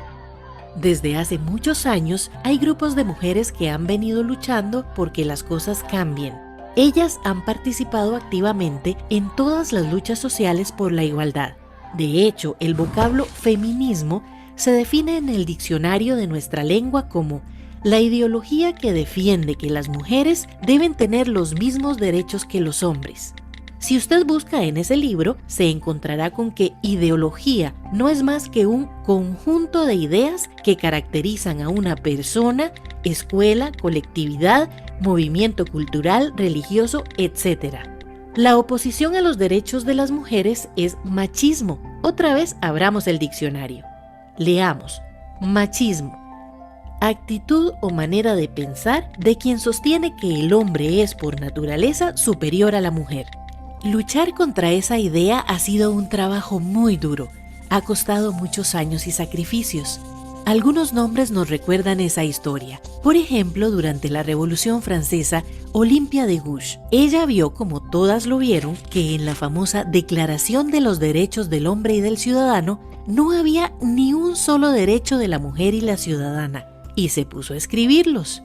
Desde hace muchos años hay grupos de mujeres que han venido luchando porque las cosas cambien. Ellas han participado activamente en todas las luchas sociales por la igualdad. De hecho, el vocablo feminismo se define en el diccionario de nuestra lengua como la ideología que defiende que las mujeres deben tener los mismos derechos que los hombres. Si usted busca en ese libro, se encontrará con que ideología no es más que un conjunto de ideas que caracterizan a una persona, escuela, colectividad, movimiento cultural, religioso, etc. La oposición a los derechos de las mujeres es machismo. Otra vez abramos el diccionario. Leamos. Machismo. Actitud o manera de pensar de quien sostiene que el hombre es por naturaleza superior a la mujer. Luchar contra esa idea ha sido un trabajo muy duro. Ha costado muchos años y sacrificios. Algunos nombres nos recuerdan esa historia. Por ejemplo, durante la Revolución Francesa, Olympia de Gouges. Ella vio, como todas lo vieron, que en la famosa Declaración de los Derechos del Hombre y del Ciudadano no había ni un solo derecho de la mujer y la ciudadana, y se puso a escribirlos.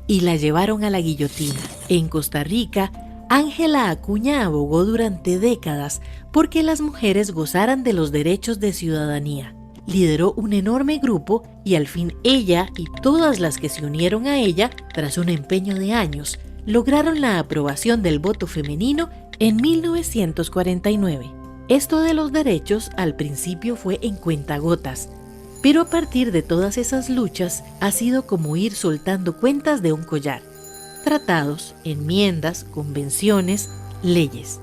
Y la llevaron a la guillotina. En Costa Rica, Ángela Acuña abogó durante décadas porque las mujeres gozaran de los derechos de ciudadanía. Lideró un enorme grupo y al fin ella y todas las que se unieron a ella, tras un empeño de años, lograron la aprobación del voto femenino en 1949. Esto de los derechos al principio fue en cuentagotas, pero a partir de todas esas luchas ha sido como ir soltando cuentas de un collar. Tratados, enmiendas, convenciones, leyes.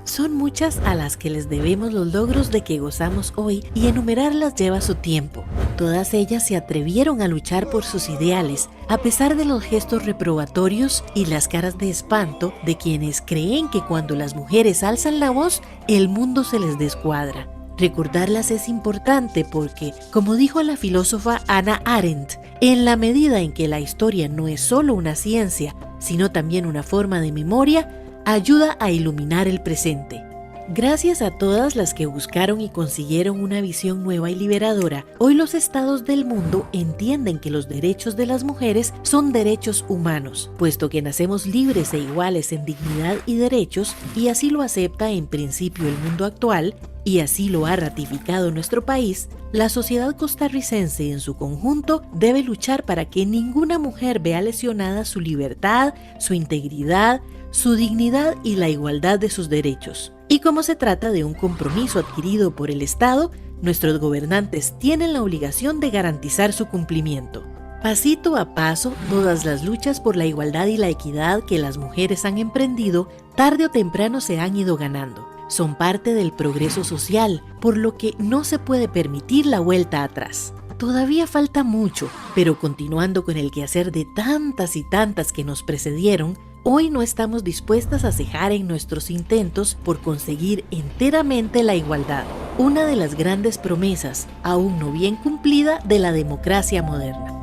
Son muchas a las que les debemos los logros de que gozamos hoy y enumerarlas lleva su tiempo. Todas ellas se atrevieron a luchar por sus ideales, a pesar de los gestos reprobatorios y las caras de espanto de quienes creen que cuando las mujeres alzan la voz, el mundo se les descuadra. Recordarlas es importante porque, como dijo la filósofa Hannah Arendt, en la medida en que la historia no es solo una ciencia, sino también una forma de memoria, ayuda a iluminar el presente. Gracias a todas las que buscaron y consiguieron una visión nueva y liberadora, hoy los estados del mundo entienden que los derechos de las mujeres son derechos humanos, puesto que nacemos libres e iguales en dignidad y derechos, y así lo acepta en principio el mundo actual, y así lo ha ratificado nuestro país. La sociedad costarricense en su conjunto debe luchar para que ninguna mujer vea lesionada su libertad, su integridad, su dignidad y la igualdad de sus derechos. Y como se trata de un compromiso adquirido por el Estado, nuestros gobernantes tienen la obligación de garantizar su cumplimiento. Pasito a paso, todas las luchas por la igualdad y la equidad que las mujeres han emprendido, tarde o temprano se han ido ganando. Son parte del progreso social, por lo que no se puede permitir la vuelta atrás. Todavía falta mucho, pero continuando con el quehacer de tantas y tantas que nos precedieron, hoy no estamos dispuestas a cejar en nuestros intentos por conseguir enteramente la igualdad, una de las grandes promesas, aún no bien cumplida, de la democracia moderna.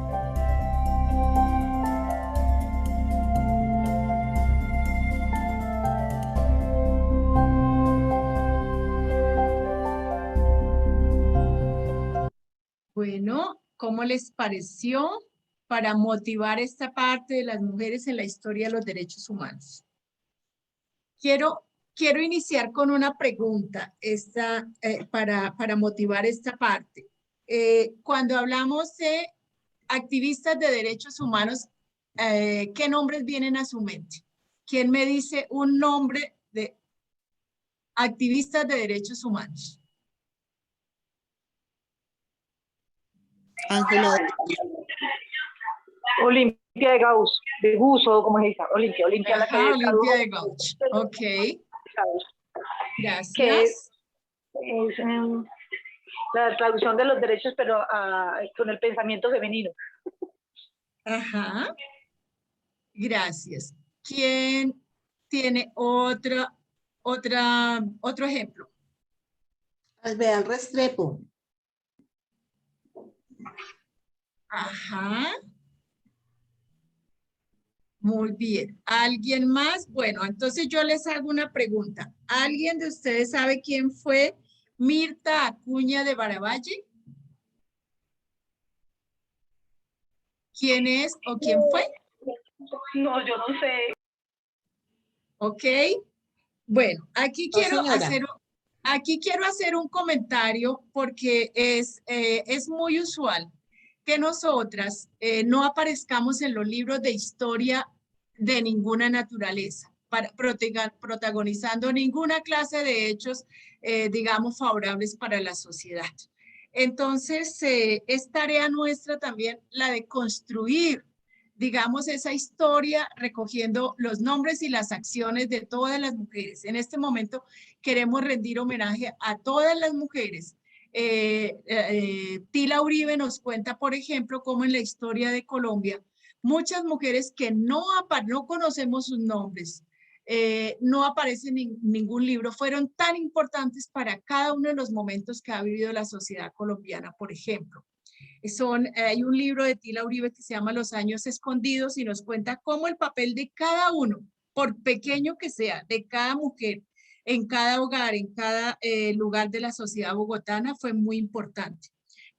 Bueno, ¿cómo les pareció para motivar esta parte de las mujeres en la historia de los derechos humanos? Quiero iniciar con una pregunta para motivar esta parte. Cuando hablamos de activistas de derechos humanos, ¿qué nombres vienen a su mente? ¿Quién me dice un nombre de activistas de derechos humanos? Ángela, Olimpia de Gauss, de Guso, ¿cómo se dice? Olimpia la que Ajá, es Olimpia de Gauch. Ok, Gauss, que gracias. es la traducción de los derechos, pero con el pensamiento femenino. Ajá, gracias. ¿Quién tiene otro ejemplo? Alvear Restrepo. Ajá. Muy bien. ¿Alguien más? Bueno, entonces yo les hago una pregunta. ¿Alguien de ustedes sabe quién fue Mirta Acuña de Baravalle? ¿Quién es o quién fue? No, yo no sé. ¿Ok? Bueno, aquí No, señora. quiero hacer un comentario porque es muy usual que nosotras no aparezcamos en los libros de historia de ninguna naturaleza, protagonizando ninguna clase de hechos, digamos, favorables para la sociedad. Entonces, es tarea nuestra también la de construir, digamos, esa historia recogiendo los nombres y las acciones de todas las mujeres. En este momento queremos rendir homenaje a todas las mujeres. Tila Uribe nos cuenta, por ejemplo, cómo en la historia de Colombia, muchas mujeres que no conocemos sus nombres, no aparecen en ningún libro, fueron tan importantes para cada uno de los momentos que ha vivido la sociedad colombiana, por ejemplo. Hay un libro de Tila Uribe que se llama Los años escondidos y nos cuenta cómo el papel de cada uno, por pequeño que sea, de cada mujer, en cada hogar, en cada lugar de la sociedad bogotana fue muy importante.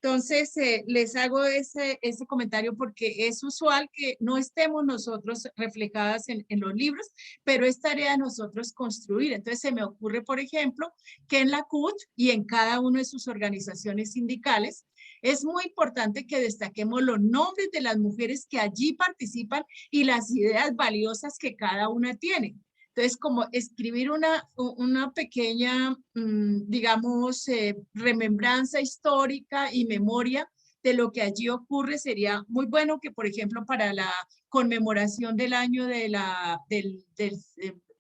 Entonces, les hago ese comentario porque es usual que no estemos nosotros reflejadas en los libros, pero es tarea de nosotros construir. Entonces, se me ocurre, por ejemplo, que en la CUT y en cada una de sus organizaciones sindicales, es muy importante que destaquemos los nombres de las mujeres que allí participan y las ideas valiosas que cada una tiene. Entonces, como escribir una pequeña, digamos, remembranza histórica y memoria de lo que allí ocurre sería muy bueno que, por ejemplo, para la conmemoración del año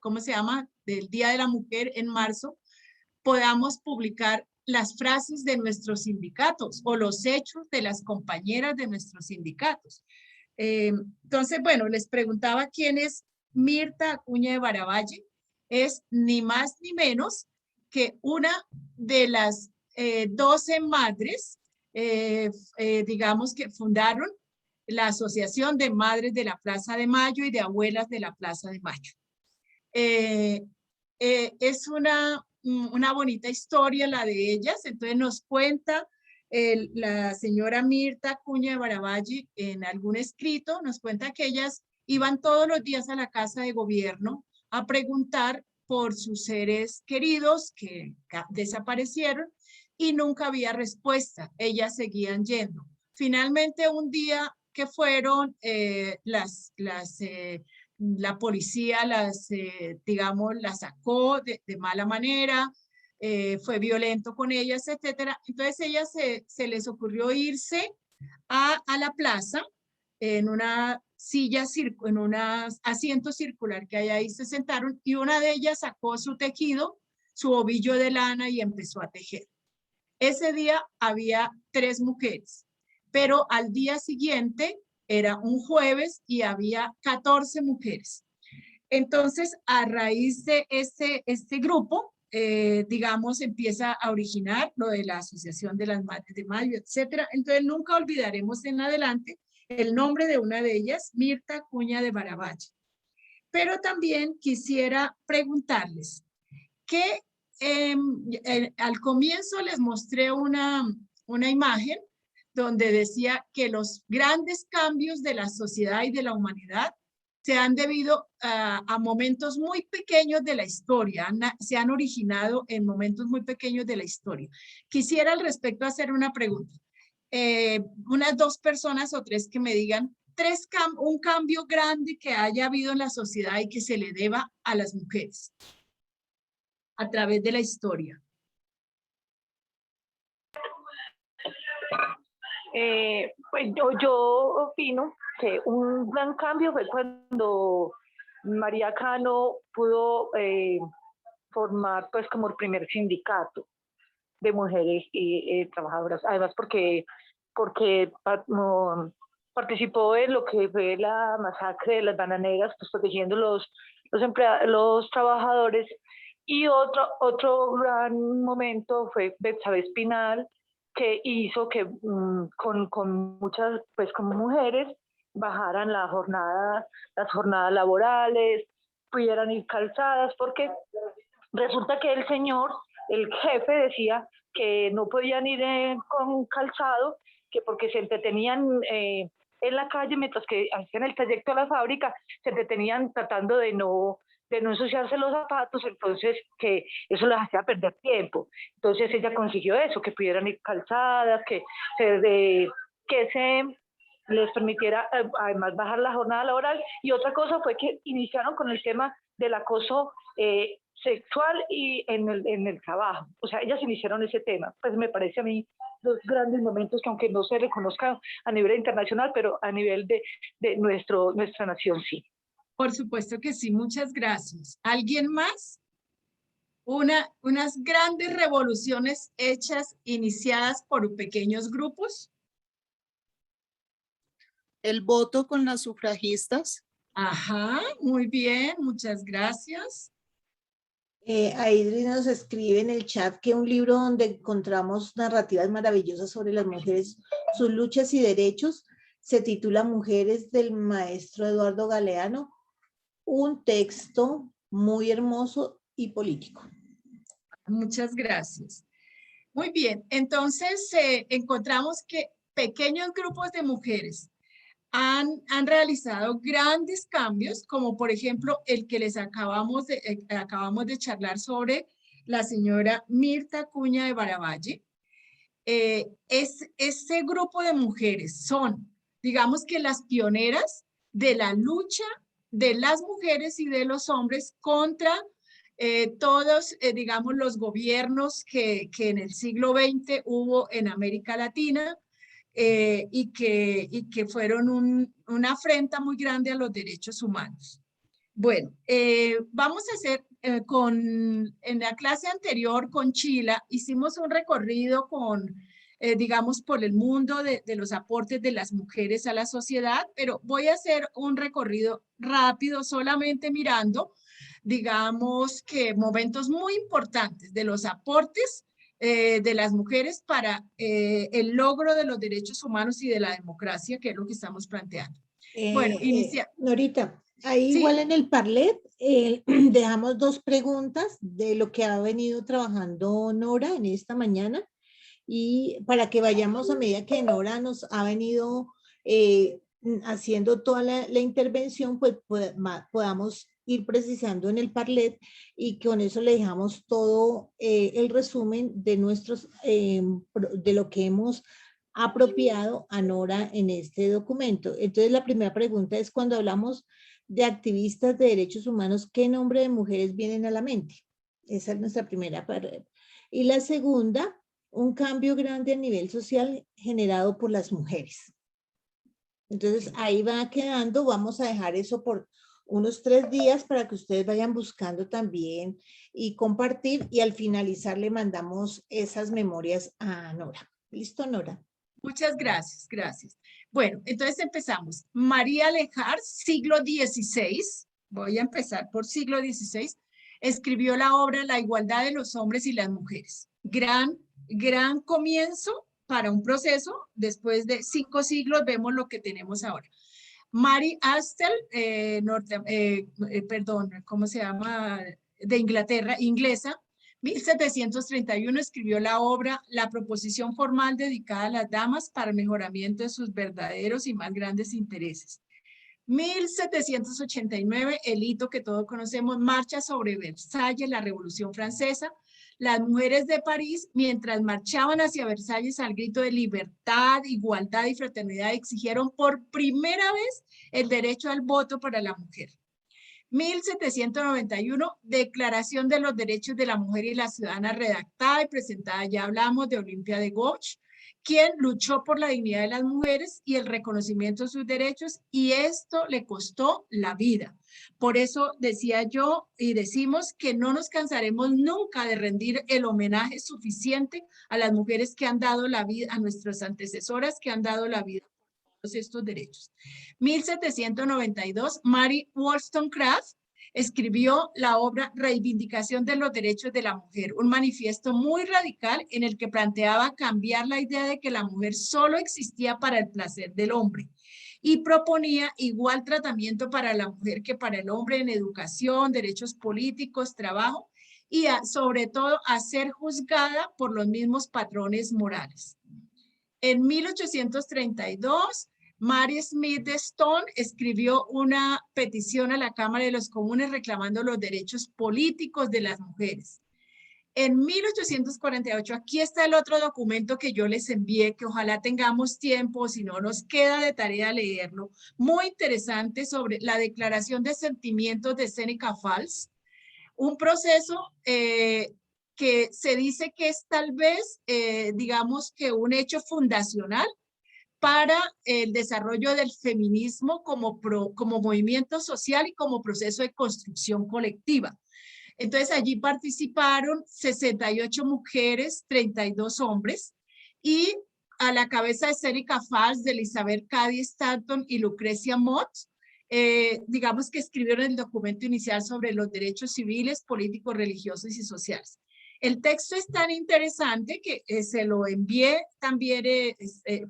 ¿cómo se llama? Del Día de la Mujer en marzo, podamos publicar las frases de nuestros sindicatos o los hechos de las compañeras de nuestros sindicatos. Entonces, bueno, les preguntaba quién es Mirta Acuña de Baravalle. Es ni más ni menos que una de las 12 madres, digamos, que fundaron la Asociación de Madres de la Plaza de Mayo y de Abuelas de la Plaza de Mayo. Es una bonita historia la de ellas, entonces nos cuenta la señora Mirta Acuña de Baravalle en algún escrito, nos cuenta que ellas iban todos los días a la casa de gobierno a preguntar por sus seres queridos que desaparecieron y nunca había respuesta, ellas seguían yendo. Finalmente un día que fueron la policía digamos, las sacó de mala manera, fue violento con ellas, etcétera. Entonces ellas se les ocurrió irse a la plaza en una silla, en un asiento circular que hay ahí, se sentaron y una de ellas sacó su tejido, su ovillo de lana y empezó a tejer. Ese día había 3 mujeres. pero al día siguiente era un jueves y había 14 mujeres. Entonces, a raíz de este grupo, digamos, empieza a originar lo de la Asociación de las Madres de Mayo, etcétera. Entonces, nunca olvidaremos en adelante el nombre de una de ellas, Mirta Acuña de Baravalle. Pero también quisiera preguntarles que al comienzo les mostré una imagen donde decía que los grandes cambios de la sociedad y de la humanidad se han debido a momentos muy pequeños de la historia, se han originado en momentos muy pequeños de la historia. Quisiera al respecto hacer una pregunta. Unas 2 personas o 3 que me digan un cambio grande que haya habido en la sociedad y que se le deba a las mujeres a través de la historia. Pues yo opino que un gran cambio fue cuando María Cano pudo formar pues como el primer sindicato de mujeres y trabajadoras, además porque participó en lo que fue la masacre de las bananeras, pues protegiendo los trabajadores. Y otro gran momento fue Betsabe Espinal, que hizo que con muchas, pues como mujeres, bajaran las jornadas laborales, pudieran ir calzadas, porque resulta que el jefe decía que no podían ir con calzado, que porque se entretenían en la calle, mientras que hacían el trayecto a la fábrica, se entretenían tratando de no ensuciarse los zapatos, entonces que eso les hacía perder tiempo. Entonces ella consiguió eso, que pudieran ir calzadas, que se les permitiera además bajar la jornada laboral. Y otra cosa fue que iniciaron con el tema del acoso sexual y en el trabajo. O sea, ellas iniciaron ese tema. Pues me parece a mí 2 grandes momentos que aunque no se reconozcan a nivel internacional, pero a nivel de nuestra nación sí. Por supuesto que sí, muchas gracias. ¿Alguien más? Unas grandes revoluciones iniciadas por pequeños grupos. El voto con las sufragistas. Ajá, muy bien, muchas gracias. Aidri nos escribe en el chat que un libro donde encontramos narrativas maravillosas sobre las mujeres, sus luchas y derechos, se titula Mujeres, del maestro Eduardo Galeano. Un texto muy hermoso y político. Muchas gracias. Muy bien, entonces encontramos que pequeños grupos de mujeres han realizado grandes cambios, como por ejemplo el que les acabamos de charlar sobre la señora Mirta Acuña de Baravalle. Ese grupo de mujeres son, digamos que las pioneras de la lucha de las mujeres y de los hombres contra todos, digamos, los gobiernos que en el siglo XX hubo en América Latina y que fueron una afrenta muy grande a los derechos humanos. Bueno, vamos a hacer en la clase anterior con Chila, hicimos un recorrido digamos, por el mundo de los aportes de las mujeres a la sociedad, pero voy a hacer un recorrido rápido solamente mirando, digamos, que momentos muy importantes de los aportes de las mujeres para el logro de los derechos humanos y de la democracia, que es lo que estamos planteando. Bueno, Norita, ahí ¿sí? Igual en el Parlet dejamos 2 preguntas de lo que ha venido trabajando Nora en esta mañana, y para que vayamos a medida que Nora nos ha venido haciendo toda la intervención, pues podamos ir precisando en el Parlet, y con eso le dejamos todo el resumen de de lo que hemos apropiado a Nora en este documento. Entonces, la primera pregunta es: cuando hablamos de activistas de derechos humanos, ¿qué nombre de mujeres vienen a la mente? Esa es nuestra primera pregunta. Y la segunda: un cambio grande a nivel social generado por las mujeres. Entonces, ahí va quedando. Vamos a dejar eso por unos 3 días para que ustedes vayan buscando también y compartir, y al finalizar le mandamos esas memorias a Nora. ¿Listo, Nora? Muchas gracias, gracias. Bueno, entonces empezamos. María Lejar, siglo XVI, voy a empezar por siglo XVI, escribió la obra La igualdad de los hombres y las mujeres. Gran comienzo para un proceso. Después de 5 siglos vemos lo que tenemos ahora. Mary Astle, ¿cómo se llama? De Inglaterra, inglesa, 1731 escribió la obra La proposición formal dedicada a las damas para el mejoramiento de sus verdaderos y más grandes intereses. 1789, el hito que todos conocemos, marcha sobre Versalles, la Revolución Francesa. Las mujeres de París, mientras marchaban hacia Versalles al grito de libertad, igualdad y fraternidad, exigieron por primera vez el derecho al voto para la mujer. 1791, Declaración de los Derechos de la Mujer y la Ciudadana redactada y presentada, ya hablamos de Olimpia de Gouges, quien luchó por la dignidad de las mujeres y el reconocimiento de sus derechos, y esto le costó la vida. Por eso decía yo y decimos que no nos cansaremos nunca de rendir el homenaje suficiente a las mujeres que han dado la vida, a nuestras antecesoras que han dado la vida por todos estos derechos. 1792, Mary Wollstonecraft escribió la obra Reivindicación de los Derechos de la Mujer, un manifiesto muy radical en el que planteaba cambiar la idea de que la mujer solo existía para el placer del hombre y proponía igual tratamiento para la mujer que para el hombre en educación, derechos políticos, trabajo y sobre todo a ser juzgada por los mismos patrones morales. En 1832, Mary Smith de Stone escribió una petición a la Cámara de los Comunes reclamando los derechos políticos de las mujeres. En 1848, aquí está el otro documento que yo les envié, que ojalá tengamos tiempo, si no nos queda de tarea leerlo, muy interesante sobre la Declaración de Sentimientos de Seneca Falls, un proceso que se dice que es tal vez, digamos que un hecho fundacional para el desarrollo del feminismo como movimiento social y como proceso de construcción colectiva. Entonces allí participaron 68 mujeres, 32 hombres, y a la cabeza de Seneca Falls, de Elizabeth Cady Stanton y Lucrecia Mott, digamos que escribieron el documento inicial sobre los derechos civiles, políticos, religiosos y sociales. El texto es tan interesante que se lo envié también,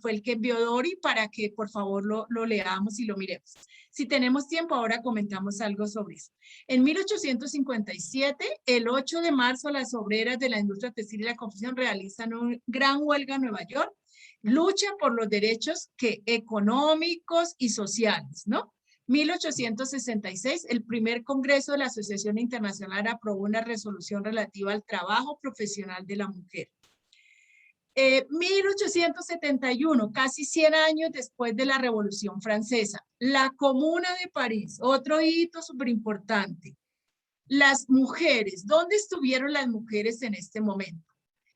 fue el que envió Dori para que por favor lo leamos y lo miremos. Si tenemos tiempo, ahora comentamos algo sobre eso. En 1857, el 8 de marzo, las obreras de la industria textil y la confección realizan una gran huelga en Nueva York, luchan por los derechos económicos y sociales, ¿no? 1866, el primer congreso de la Asociación Internacional aprobó una resolución relativa al trabajo profesional de la mujer. 1871, casi 100 años después de la Revolución Francesa, la Comuna de París, otro hito súper importante. Las mujeres, ¿dónde estuvieron las mujeres en este momento?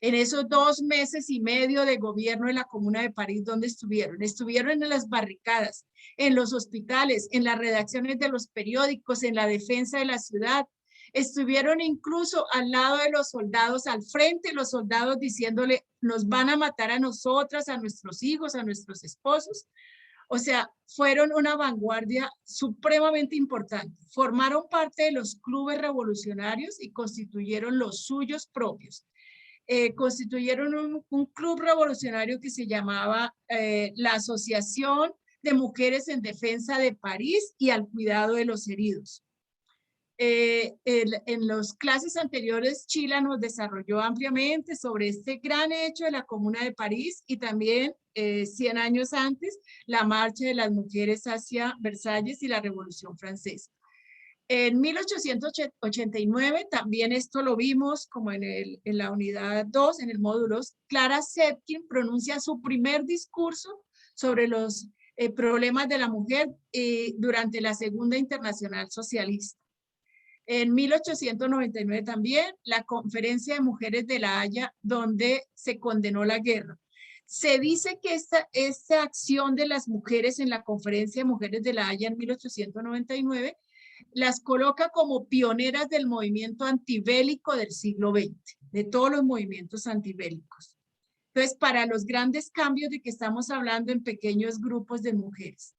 En esos 2 meses y medio de gobierno de la Comuna de París, ¿dónde estuvieron? Estuvieron en las barricadas, en los hospitales, en las redacciones de los periódicos, en la defensa de la ciudad. Estuvieron incluso al lado de los soldados, al frente de los soldados diciéndole, nos van a matar a nosotras, a nuestros hijos, a nuestros esposos. O sea, fueron una vanguardia supremamente importante. Formaron parte de los clubes revolucionarios y constituyeron los suyos propios. Constituyeron un club revolucionario que se llamaba la Asociación de Mujeres en Defensa de París y al Cuidado de los Heridos. En las clases anteriores, Chila nos desarrolló ampliamente sobre este gran hecho de la Comuna de París y también 100 años antes, la marcha de las mujeres hacia Versalles y la Revolución Francesa. En 1889, también esto lo vimos como en la unidad 2, en el módulo, Clara Zetkin pronuncia su primer discurso sobre los problemas de la mujer durante la Segunda Internacional Socialista. En 1899 también, la Conferencia de Mujeres de La Haya, donde se condenó la guerra. Se dice que esta acción de las mujeres en la Conferencia de Mujeres de La Haya en 1899 las coloca como pioneras del movimiento antibélico del siglo XX, de todos los movimientos antibélicos. Entonces, para los grandes cambios de que estamos hablando en pequeños grupos de mujeres.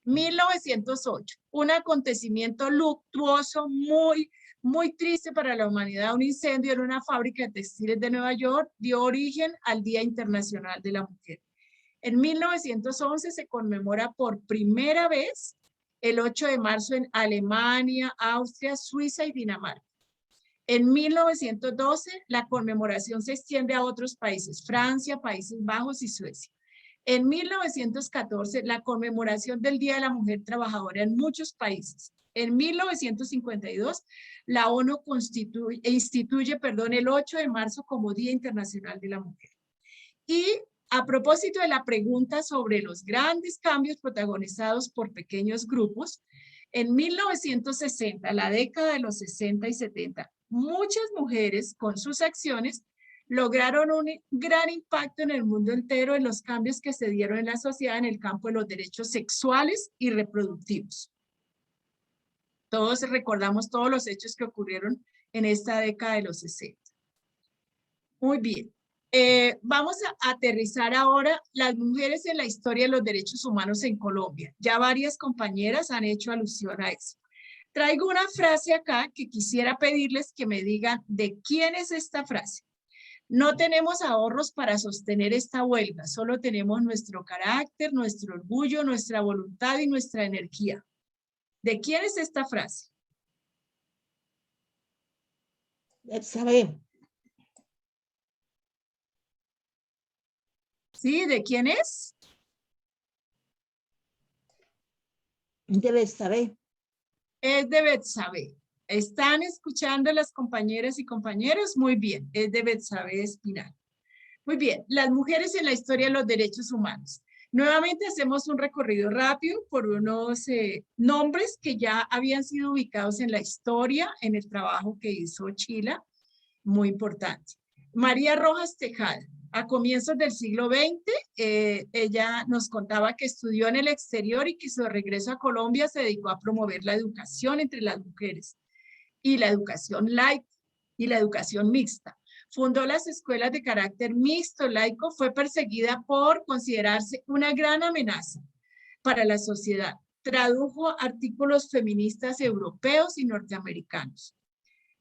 1908, un acontecimiento luctuoso, muy triste para la humanidad. Un incendio en una fábrica de textiles de Nueva York dio origen al Día Internacional de la Mujer. En 1911 se conmemora por primera vez el 8 de marzo en Alemania, Austria, Suiza y Dinamarca. En 1912 la conmemoración se extiende a otros países, Francia, Países Bajos y Suecia. En 1914, la conmemoración del Día de la Mujer Trabajadora en muchos países. En 1952, la ONU instituye el 8 de marzo como Día Internacional de la Mujer. Y a propósito de la pregunta sobre los grandes cambios protagonizados por pequeños grupos, en 1960, la década de los 60 y 70, muchas mujeres con sus acciones lograron un gran impacto en el mundo entero en los cambios que se dieron en la sociedad en el campo de los derechos sexuales y reproductivos. Todos recordamos todos los hechos que ocurrieron en esta década de los 60. Muy bien. Vamos a aterrizar ahora las mujeres en la historia de los derechos humanos en Colombia. Ya varias compañeras han hecho alusión a eso. Traigo una frase acá que quisiera pedirles que me digan de quién es esta frase. No tenemos ahorros para sostener esta huelga, solo tenemos nuestro carácter, nuestro orgullo, nuestra voluntad y nuestra energía. ¿De quién es esta frase? Betsabe. ¿Sí? ¿De quién es? De Betsabe. Es de Betsabe. ¿Están escuchando las compañeras y compañeros? Muy bien, es de Betsabe Espinal. Muy bien, las mujeres en la historia de los derechos humanos. Nuevamente hacemos un recorrido rápido por unos nombres que ya habían sido ubicados en la historia, en el trabajo que hizo Chila, muy importante. María Rojas Tejada, a comienzos del siglo XX, ella nos contaba que estudió en el exterior y que su regreso a Colombia se dedicó a promover la educación entre las mujeres y la educación laica y la educación mixta. Fundó las escuelas de carácter mixto laico, fue perseguida por considerarse una gran amenaza para la sociedad. Tradujo artículos feministas europeos y norteamericanos.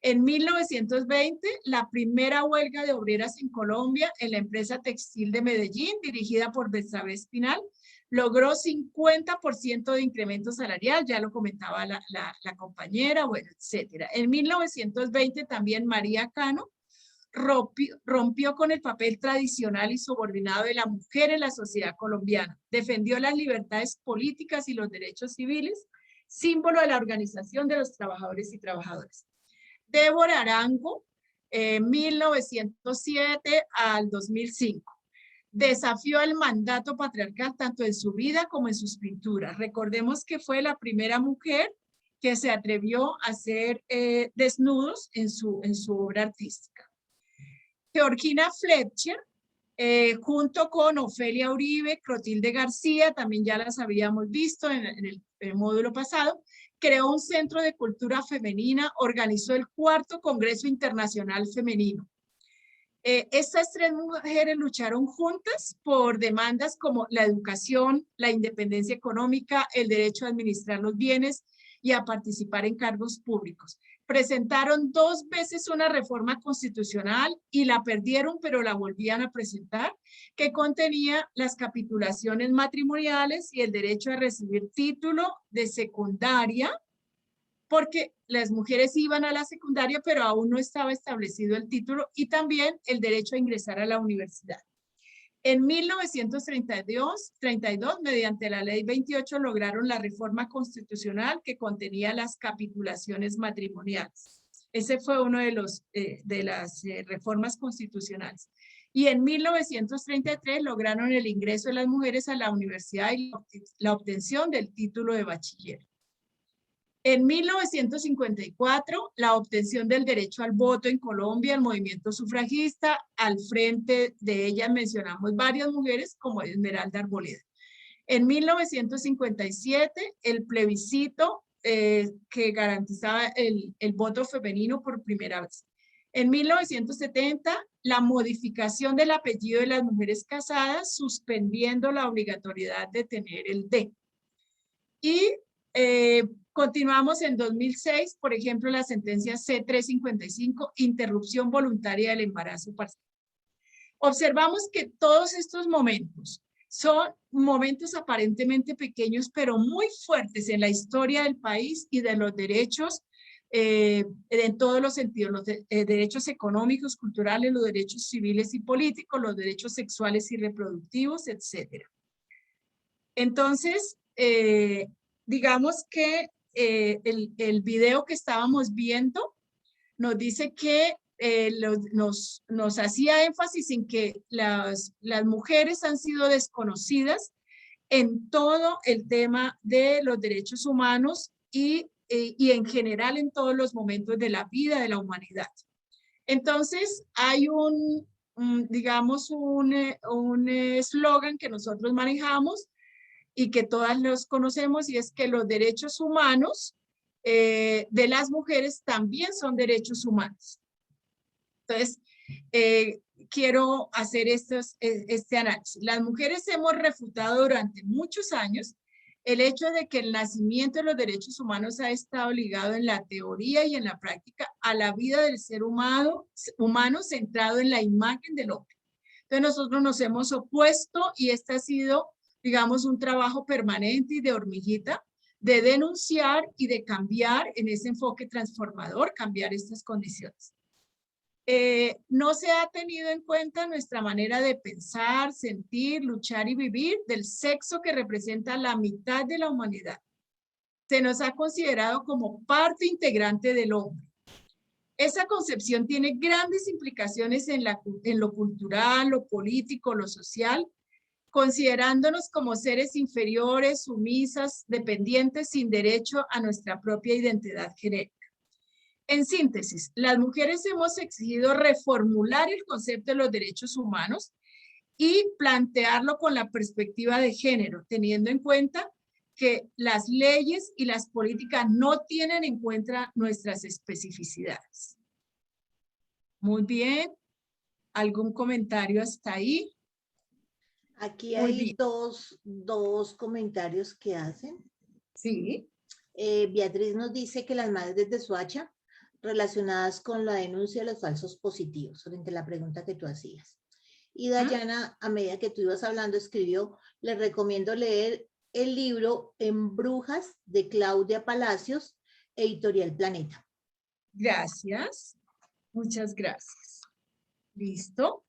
En 1920, la primera huelga de obreras en Colombia en la empresa textil de Medellín, dirigida por Betsabe Espinal, logró 50% de incremento salarial, ya lo comentaba la compañera, bueno, etcétera. En 1920 también María Cano rompió con el papel tradicional y subordinado de la mujer en la sociedad colombiana. Defendió las libertades políticas y los derechos civiles, símbolo de la organización de los trabajadores y trabajadoras. Débora Arango, 1907 al 2005. Desafió el mandato patriarcal tanto en su vida como en sus pinturas. Recordemos que fue la primera mujer que se atrevió a hacer desnudos en su obra artística. Georgina Fletcher, junto con Ofelia Uribe, Clotilde García, también ya las habíamos visto en el módulo pasado, creó un centro de cultura femenina, organizó el 4º Congreso Internacional Femenino. Estas 3 mujeres lucharon juntas por demandas como la educación, la independencia económica, el derecho a administrar los bienes y a participar en cargos públicos. Presentaron 2 veces una reforma constitucional y la perdieron, pero la volvían a presentar, que contenía las capitulaciones matrimoniales y el derecho a recibir título de secundaria, porque las mujeres iban a la secundaria, pero aún no estaba establecido el título, y también el derecho a ingresar a la universidad. En 1932, mediante la Ley 28, lograron la reforma constitucional que contenía las capitulaciones matrimoniales. Ese fue uno de las reformas constitucionales. Y en 1933 lograron el ingreso de las mujeres a la universidad y la obtención del título de bachiller. En 1954, la obtención del derecho al voto en Colombia, el movimiento sufragista, al frente de ella mencionamos varias mujeres como Esmeralda Arboleda. En 1957, el plebiscito que garantizaba el voto femenino por primera vez. En 1970, la modificación del apellido de las mujeres casadas, suspendiendo la obligatoriedad de tener el D. Y continuamos en 2006, por ejemplo, la sentencia C-355, interrupción voluntaria del embarazo parcial. Observamos que todos estos momentos son momentos aparentemente pequeños, pero muy fuertes en la historia del país y de los derechos en todos los sentidos, los derechos económicos, culturales, los derechos civiles y políticos, los derechos sexuales y reproductivos, etc. Entonces, digamos que el video que estábamos viendo nos dice que nos hacía énfasis en que las mujeres han sido desconocidas en todo el tema de los derechos humanos y en general en todos los momentos de la vida de la humanidad. Entonces, hay digamos, un eslogan que nosotros manejamos y que todas los conocemos, y es que los derechos humanos de las mujeres también son derechos humanos. Entonces, quiero hacer este análisis. Las mujeres hemos refutado durante muchos años el hecho de que el nacimiento de los derechos humanos ha estado ligado en la teoría y en la práctica a la vida del ser humano centrado en la imagen del hombre. Entonces nosotros nos hemos opuesto y este ha sido, digamos, un trabajo permanente y de hormiguita de denunciar y de cambiar en ese enfoque transformador, cambiar estas condiciones. No se ha tenido en cuenta nuestra manera de pensar, sentir, luchar y vivir del sexo que representa la mitad de la humanidad. Se nos ha considerado como parte integrante del hombre. Esa concepción tiene grandes implicaciones en lo cultural, lo político, lo social, considerándonos como seres inferiores, sumisas, dependientes, sin derecho a nuestra propia identidad genérica. En síntesis, las mujeres hemos exigido reformular el concepto de los derechos humanos y plantearlo con la perspectiva de género, teniendo en cuenta que las leyes y las políticas no tienen en cuenta nuestras especificidades. Muy bien. ¿Algún comentario hasta ahí? Aquí hay dos comentarios que hacen. Sí. Beatriz nos dice que las madres de Soacha relacionadas con la denuncia de los falsos positivos, frente a la pregunta que tú hacías. Y Dayana, a medida que tú ibas hablando, escribió: les recomiendo leer el libro En Brujas de Claudia Palacios, editorial Planeta. Gracias. Muchas gracias. Listo.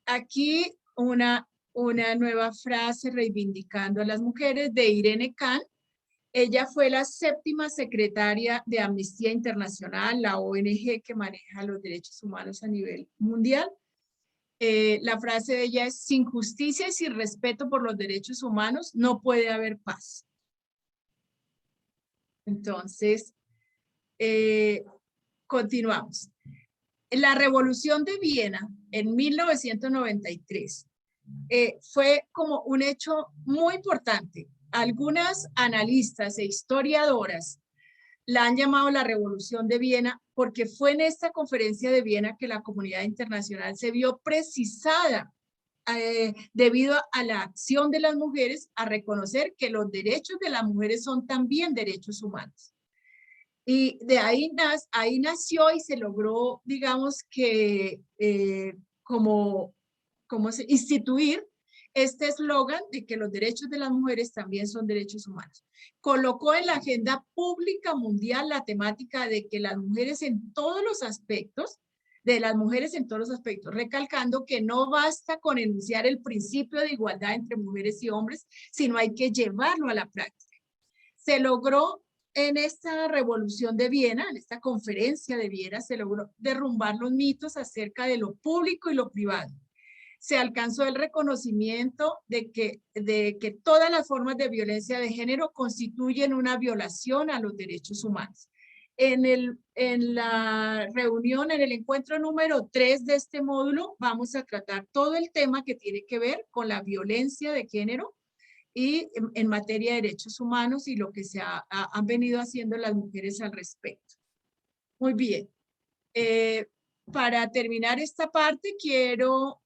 Aquí una nueva frase reivindicando a las mujeres de Irene Khan. Ella fue la 7ª secretaria de Amnistía Internacional, la ONG que maneja los derechos humanos a nivel mundial. La frase de ella es: sin justicia y sin respeto por los derechos humanos no puede haber paz. Entonces, continuamos. La Revolución de Viena en 1993 fue como un hecho muy importante. Algunas analistas e historiadoras la han llamado la Revolución de Viena porque fue en esta conferencia de Viena que la comunidad internacional se vio precisada debido a la acción de las mujeres a reconocer que los derechos de las mujeres son también derechos humanos. Y de ahí nació y se logró, digamos que, instituir este eslogan de que los derechos de las mujeres también son derechos humanos. Colocó en la agenda pública mundial la temática de que las mujeres en todos los aspectos, recalcando que no basta con enunciar el principio de igualdad entre mujeres y hombres, sino hay que llevarlo a la práctica. Se logró en esta Revolución de Viena, en esta conferencia de Viena, se logró derrumbar los mitos acerca de lo público y lo privado. Se alcanzó el reconocimiento de que todas las formas de violencia de género constituyen una violación a los derechos humanos. En la reunión, en el encuentro número 3 de este módulo, vamos a tratar todo el tema que tiene que ver con la violencia de género y en materia de derechos humanos y lo que han venido haciendo las mujeres al respecto. Muy bien. Para terminar esta parte, quiero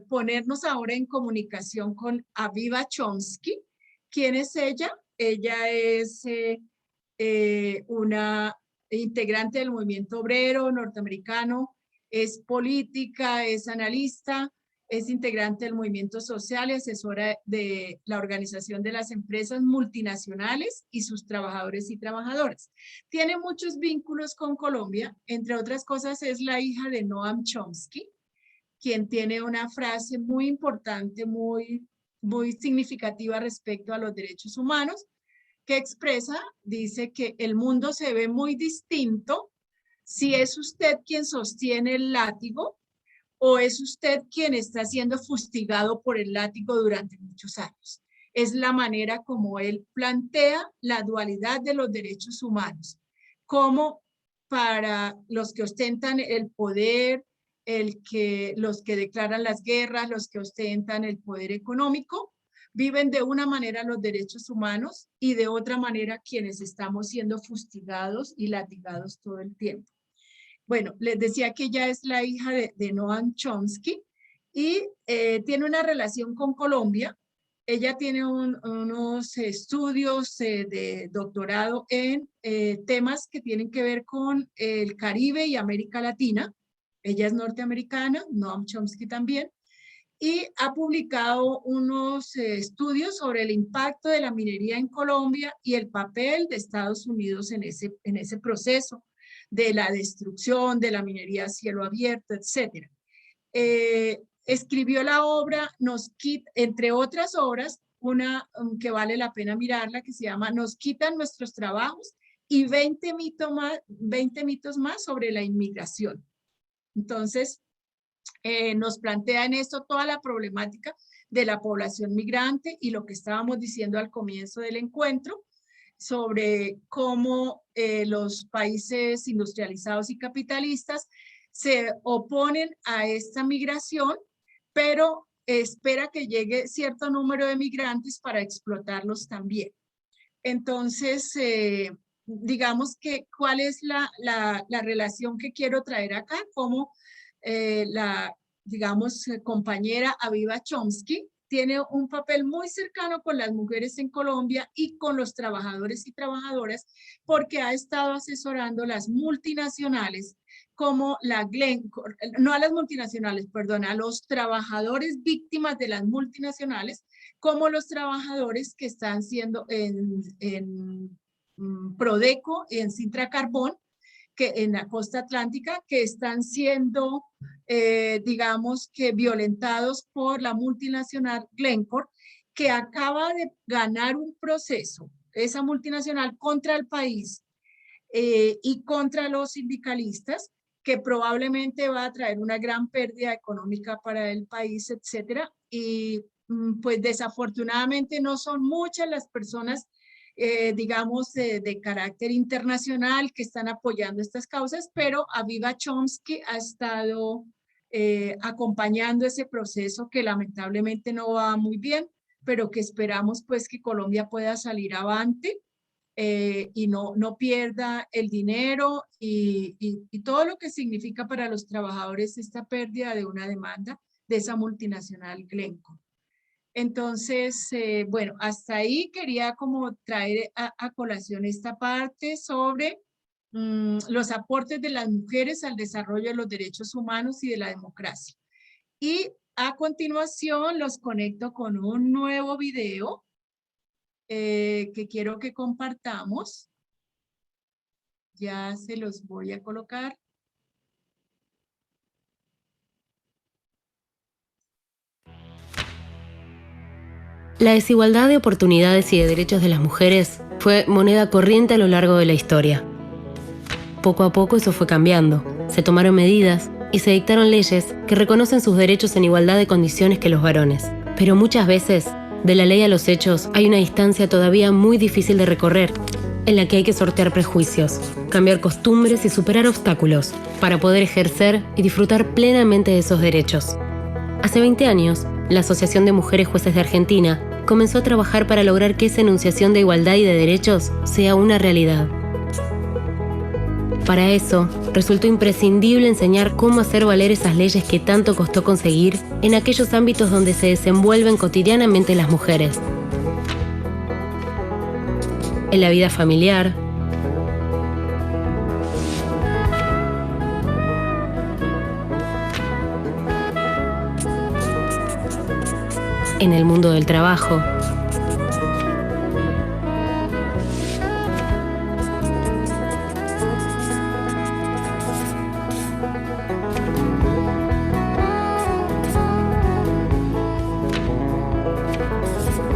ponernos ahora en comunicación con Aviva Chomsky. ¿Quién es ella? Ella es una integrante del movimiento obrero norteamericano, es política, es analista, es integrante del movimiento social y asesora de la Organización de las Empresas Multinacionales y sus trabajadores y trabajadoras. Tiene muchos vínculos con Colombia, entre otras cosas es la hija de Noam Chomsky, quien tiene una frase muy importante, muy significativa respecto a los derechos humanos, que expresa, dice que el mundo se ve muy distinto si es usted quien sostiene el látigo o es usted quien está siendo fustigado por el látigo durante muchos años. Es la manera como él plantea la dualidad de los derechos humanos, como para los que ostentan el poder, los que declaran las guerras, los que ostentan el poder económico, viven de una manera los derechos humanos y de otra manera quienes estamos siendo fustigados y latigados todo el tiempo. Bueno, les decía que ella es la hija de Noam Chomsky y tiene una relación con Colombia. Ella tiene unos estudios de doctorado en temas que tienen que ver con el Caribe y América Latina. Ella es norteamericana, Noam Chomsky también, y ha publicado unos estudios sobre el impacto de la minería en Colombia y el papel de Estados Unidos en ese proceso de la destrucción de la minería a cielo abierto, etc. Escribió la obra, entre otras obras, una que vale la pena mirarla, que se llama Nos quitan nuestros trabajos y 20 mitos más sobre la inmigración. Entonces, nos plantea en esto toda la problemática de la población migrante y lo que estábamos diciendo al comienzo del encuentro sobre cómo los países industrializados y capitalistas se oponen a esta migración, pero espera que llegue cierto número de migrantes para explotarlos también. Entonces, digamos que cuál es la relación que quiero traer acá, como compañera Aviva Chomsky tiene un papel muy cercano con las mujeres en Colombia y con los trabajadores y trabajadoras, porque ha estado asesorando las multinacionales como la Glencore, no a las multinacionales, perdón, a los trabajadores víctimas de las multinacionales, como los trabajadores que están siendo en Prodeco, en Sintra Carbón, que en la costa atlántica, que están siendo, digamos que violentados por la multinacional Glencore, que acaba de ganar un proceso, esa multinacional, contra el país y contra los sindicalistas, que probablemente va a traer una gran pérdida económica para el país, etcétera. Y pues desafortunadamente no son muchas las personas digamos, de carácter internacional que están apoyando estas causas, pero Aviva Chomsky ha estado acompañando ese proceso que lamentablemente no va muy bien, pero que esperamos pues que Colombia pueda salir avante y no pierda el dinero y todo lo que significa para los trabajadores esta pérdida de una demanda de esa multinacional Glencore. Entonces, bueno, hasta ahí quería como traer a colación esta parte sobre los aportes de las mujeres al desarrollo de los derechos humanos y de la democracia. Y a continuación los conecto con un nuevo video que quiero que compartamos. Ya se los voy a colocar. La desigualdad de oportunidades y de derechos de las mujeres fue moneda corriente a lo largo de la historia. Poco a poco eso fue cambiando. Se tomaron medidas y se dictaron leyes que reconocen sus derechos en igualdad de condiciones que los varones. Pero muchas veces, de la ley a los hechos, hay una distancia todavía muy difícil de recorrer, en la que hay que sortear prejuicios, cambiar costumbres y superar obstáculos para poder ejercer y disfrutar plenamente de esos derechos. Hace 20 años, la Asociación de Mujeres Jueces de Argentina comenzó a trabajar para lograr que esa enunciación de igualdad y de derechos sea una realidad. Para eso, resultó imprescindible enseñar cómo hacer valer esas leyes que tanto costó conseguir en aquellos ámbitos donde se desenvuelven cotidianamente las mujeres. En la vida familiar, en el mundo del trabajo,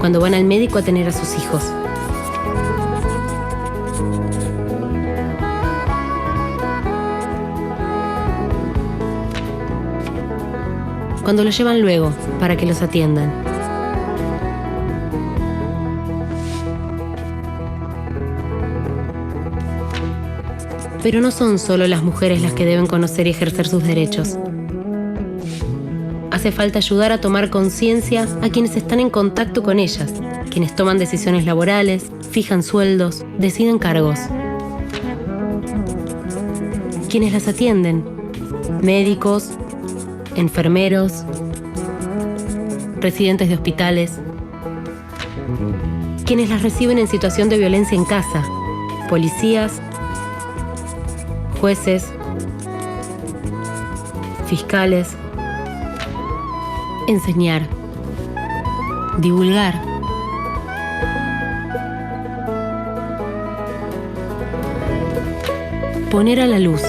cuando van al médico a tener a sus hijos. Cuando los llevan luego para que los atiendan. Pero no son solo las mujeres las que deben conocer y ejercer sus derechos. Hace falta ayudar a tomar conciencia a quienes están en contacto con ellas, quienes toman decisiones laborales, fijan sueldos, deciden cargos. Quienes las atienden, médicos, enfermeros, residentes de hospitales, quienes las reciben en situación de violencia en casa, policías, jueces, fiscales. Enseñar, divulgar, poner a la luz,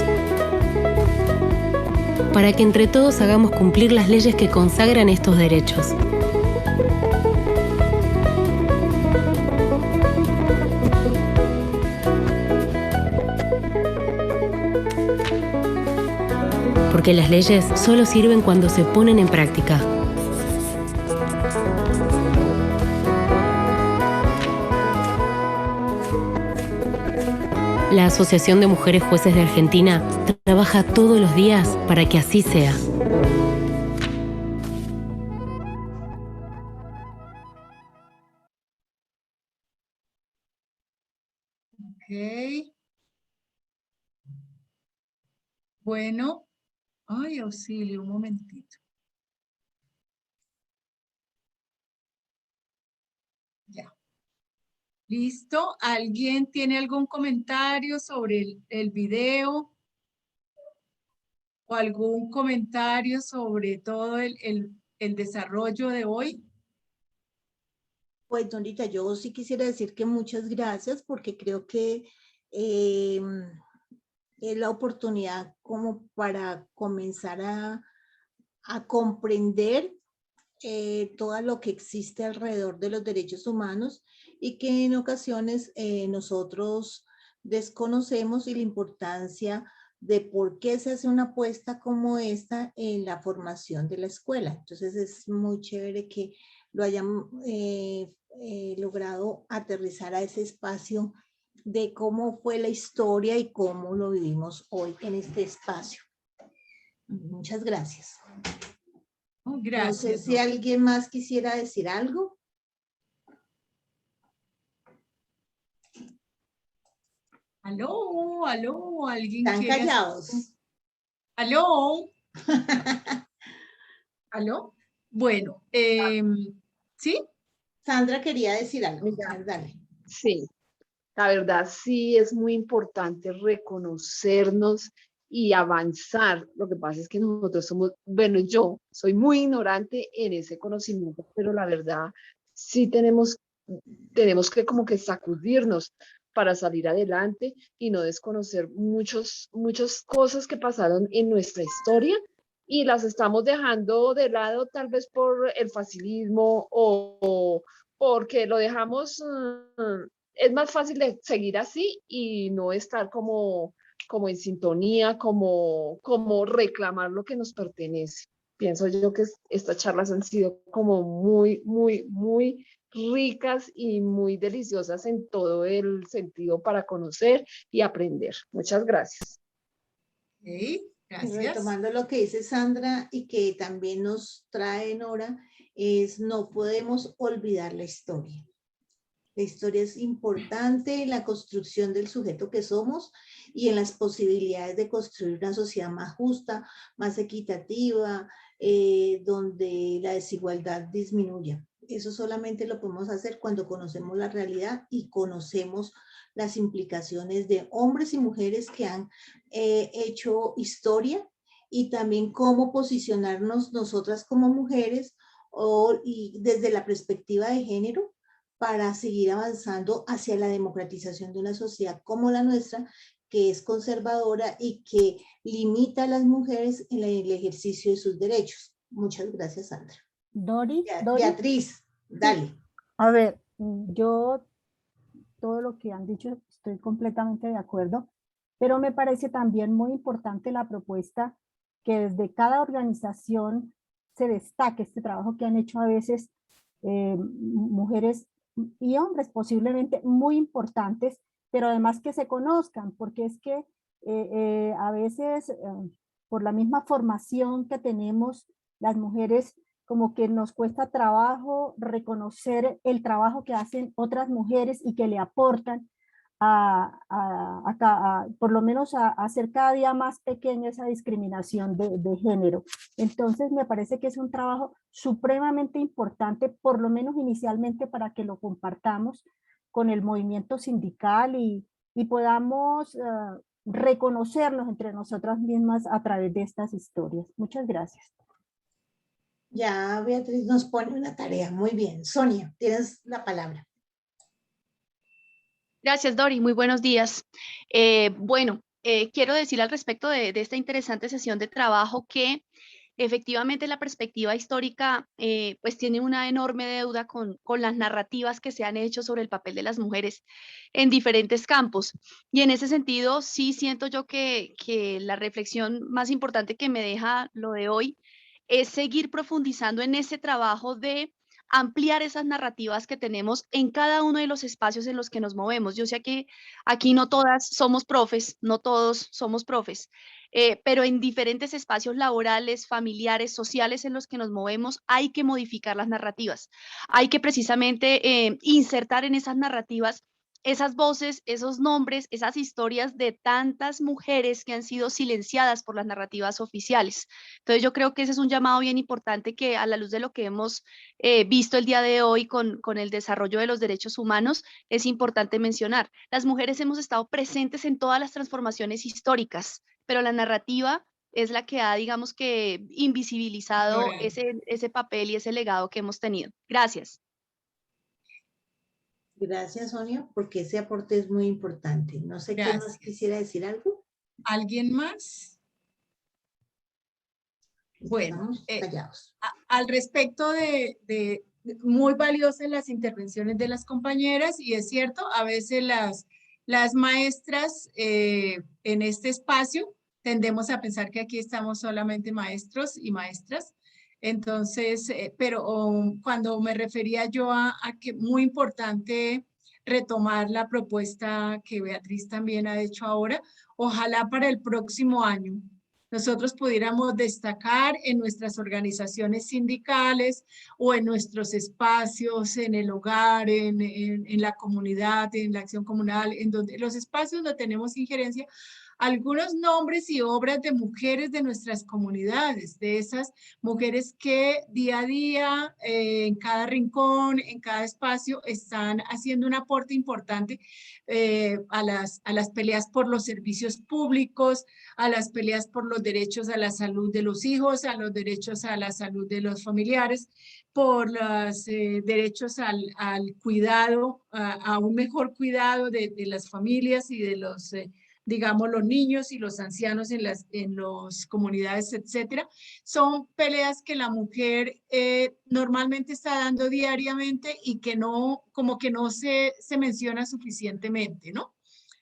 para que entre todos hagamos cumplir las leyes que consagran estos derechos. Porque las leyes solo sirven cuando se ponen en práctica. La Asociación de Mujeres Jueces de Argentina trabaja todos los días para que así sea. Ok. Bueno. Ay, auxilio, un momentito. Ya. ¿Listo? ¿Alguien tiene algún comentario sobre el video? ¿O algún comentario sobre todo el desarrollo de hoy? Pues, Norita, yo sí quisiera decir que muchas gracias porque creo que es la oportunidad como para comenzar a comprender todo lo que existe alrededor de los derechos humanos y que en ocasiones nosotros desconocemos y la importancia de por qué se hace una apuesta como esta en la formación de la escuela. Entonces es muy chévere que lo hayan logrado aterrizar a ese espacio de cómo fue la historia y cómo lo vivimos hoy en este espacio. Muchas gracias. Oh, gracias. No sé si alguien más quisiera decir algo. Aló, aló, alguien Están quiere callados. Aló. ¿Aló? Bueno, ¿sí? Sandra quería decir algo. Mira, dale. Sí, la verdad sí es muy importante reconocernos y avanzar. Lo que pasa es que nosotros somos, bueno, yo soy muy ignorante en ese conocimiento, pero la verdad sí tenemos que como que sacudirnos para salir adelante y no desconocer muchas cosas que pasaron en nuestra historia y las estamos dejando de lado tal vez por el facilismo o porque lo dejamos, es más fácil de seguir así y no estar como en sintonía, como reclamar lo que nos pertenece. Pienso yo que estas charlas han sido como muy, muy, muy ricas y muy deliciosas en todo el sentido para conocer y aprender. Muchas gracias. Okay, gracias. Retomando lo que dice Sandra y que también nos trae Nora, es no podemos olvidar la historia. La historia es importante en la construcción del sujeto que somos y en las posibilidades de construir una sociedad más justa, más equitativa, donde la desigualdad disminuya. Eso solamente lo podemos hacer cuando conocemos la realidad y conocemos las implicaciones de hombres y mujeres que han hecho historia, y también cómo posicionarnos nosotras como mujeres y desde la perspectiva de género para seguir avanzando hacia la democratización de una sociedad como la nuestra, que es conservadora y que limita a las mujeres en el ejercicio de sus derechos. Muchas gracias, Sandra. Dori. Beatriz, dale. A ver, yo todo lo que han dicho estoy completamente de acuerdo, pero me parece también muy importante la propuesta que desde cada organización se destaque este trabajo que han hecho a veces mujeres y hombres posiblemente muy importantes, pero además que se conozcan, porque es que a veces por la misma formación que tenemos las mujeres, como que nos cuesta trabajo reconocer el trabajo que hacen otras mujeres y que le aportan por lo menos a hacer cada día más pequeña esa discriminación de género. Entonces me parece que es un trabajo supremamente importante, por lo menos inicialmente, para que lo compartamos con el movimiento sindical y podamos reconocernos entre nosotras mismas a través de estas historias. Muchas gracias. Ya Beatriz nos pone una tarea. Muy bien. Sonia, tienes la palabra. Gracias, Dori. Muy buenos días. Quiero decir al respecto de esta interesante sesión de trabajo que efectivamente la perspectiva histórica pues tiene una enorme deuda con las narrativas que se han hecho sobre el papel de las mujeres en diferentes campos. Y en ese sentido sí siento yo que la reflexión más importante que me deja lo de hoy es seguir profundizando en ese trabajo de ampliar esas narrativas que tenemos en cada uno de los espacios en los que nos movemos. Yo sé que aquí no todas somos profes, no todos somos profes, pero en diferentes espacios laborales, familiares, sociales en los que nos movemos, hay que modificar las narrativas. Hay que precisamente insertar en esas narrativas esas voces, esos nombres, esas historias de tantas mujeres que han sido silenciadas por las narrativas oficiales. Entonces yo creo que ese es un llamado bien importante que, a la luz de lo que hemos visto el día de hoy con el desarrollo de los derechos humanos, es importante mencionar. Las mujeres hemos estado presentes en todas las transformaciones históricas, pero la narrativa es la que ha, digamos que, invisibilizado ese papel y ese legado que hemos tenido. Gracias. Gracias, Sonia, porque ese aporte es muy importante. No sé quién más quisiera decir algo. ¿Alguien más? Bueno, callados. Al respecto de muy valiosas las intervenciones de las compañeras, y es cierto, a veces las maestras en este espacio tendemos a pensar que aquí estamos solamente maestros y maestras. Entonces, pero cuando me refería yo a que muy importante retomar la propuesta que Beatriz también ha hecho ahora, ojalá para el próximo año nosotros pudiéramos destacar en nuestras organizaciones sindicales o en nuestros espacios, en el hogar, en la comunidad, en la acción comunal, en donde los espacios donde tenemos injerencia, algunos nombres y obras de mujeres de nuestras comunidades, de esas mujeres que día a día, en cada rincón, en cada espacio, están haciendo un aporte importante a las peleas por los servicios públicos, a las peleas por los derechos a la salud de los hijos, a los derechos a la salud de los familiares, por los derechos al cuidado, a un mejor cuidado de las familias y de los digamos, los niños y los ancianos en las comunidades, etcétera. Son peleas que la mujer normalmente está dando diariamente y que no, como que no se menciona suficientemente, ¿no?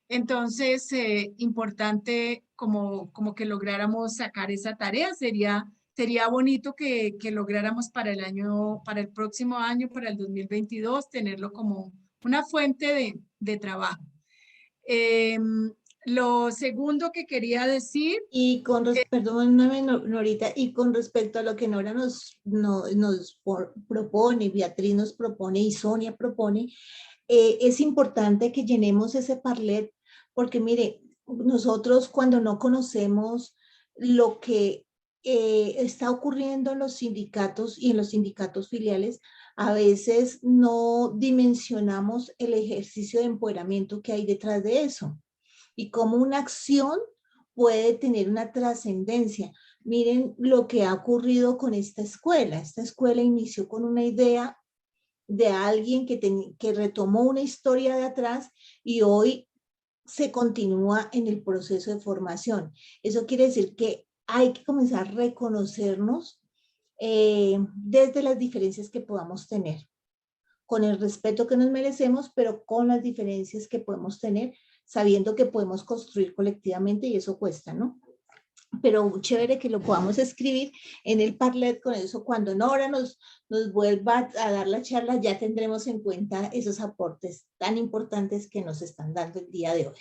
Entonces, importante como que lográramos sacar esa tarea. Sería bonito que lográramos para el próximo año, para el 2022, tenerlo como una fuente de trabajo. Lo segundo que quería decir... Y con perdóname, Norita, y con respecto a lo que Nora nos propone, Beatriz nos propone y Sonia propone, es importante que llenemos ese Padlet, porque mire, nosotros cuando no conocemos lo que está ocurriendo en los sindicatos y en los sindicatos filiales, a veces no dimensionamos el ejercicio de empoderamiento que hay detrás de eso y cómo una acción puede tener una trascendencia. Miren lo que ha ocurrido con esta escuela. Esta escuela inició con una idea de alguien que retomó una historia de atrás y hoy se continúa en el proceso de formación. Eso quiere decir que hay que comenzar a reconocernos desde las diferencias que podamos tener, con el respeto que nos merecemos, pero con las diferencias que podemos tener, sabiendo que podemos construir colectivamente y eso cuesta, ¿no? Pero chévere que lo podamos escribir en el Padlet. Con eso, cuando Nora nos vuelva a dar la charla, ya tendremos en cuenta esos aportes tan importantes que nos están dando el día de hoy.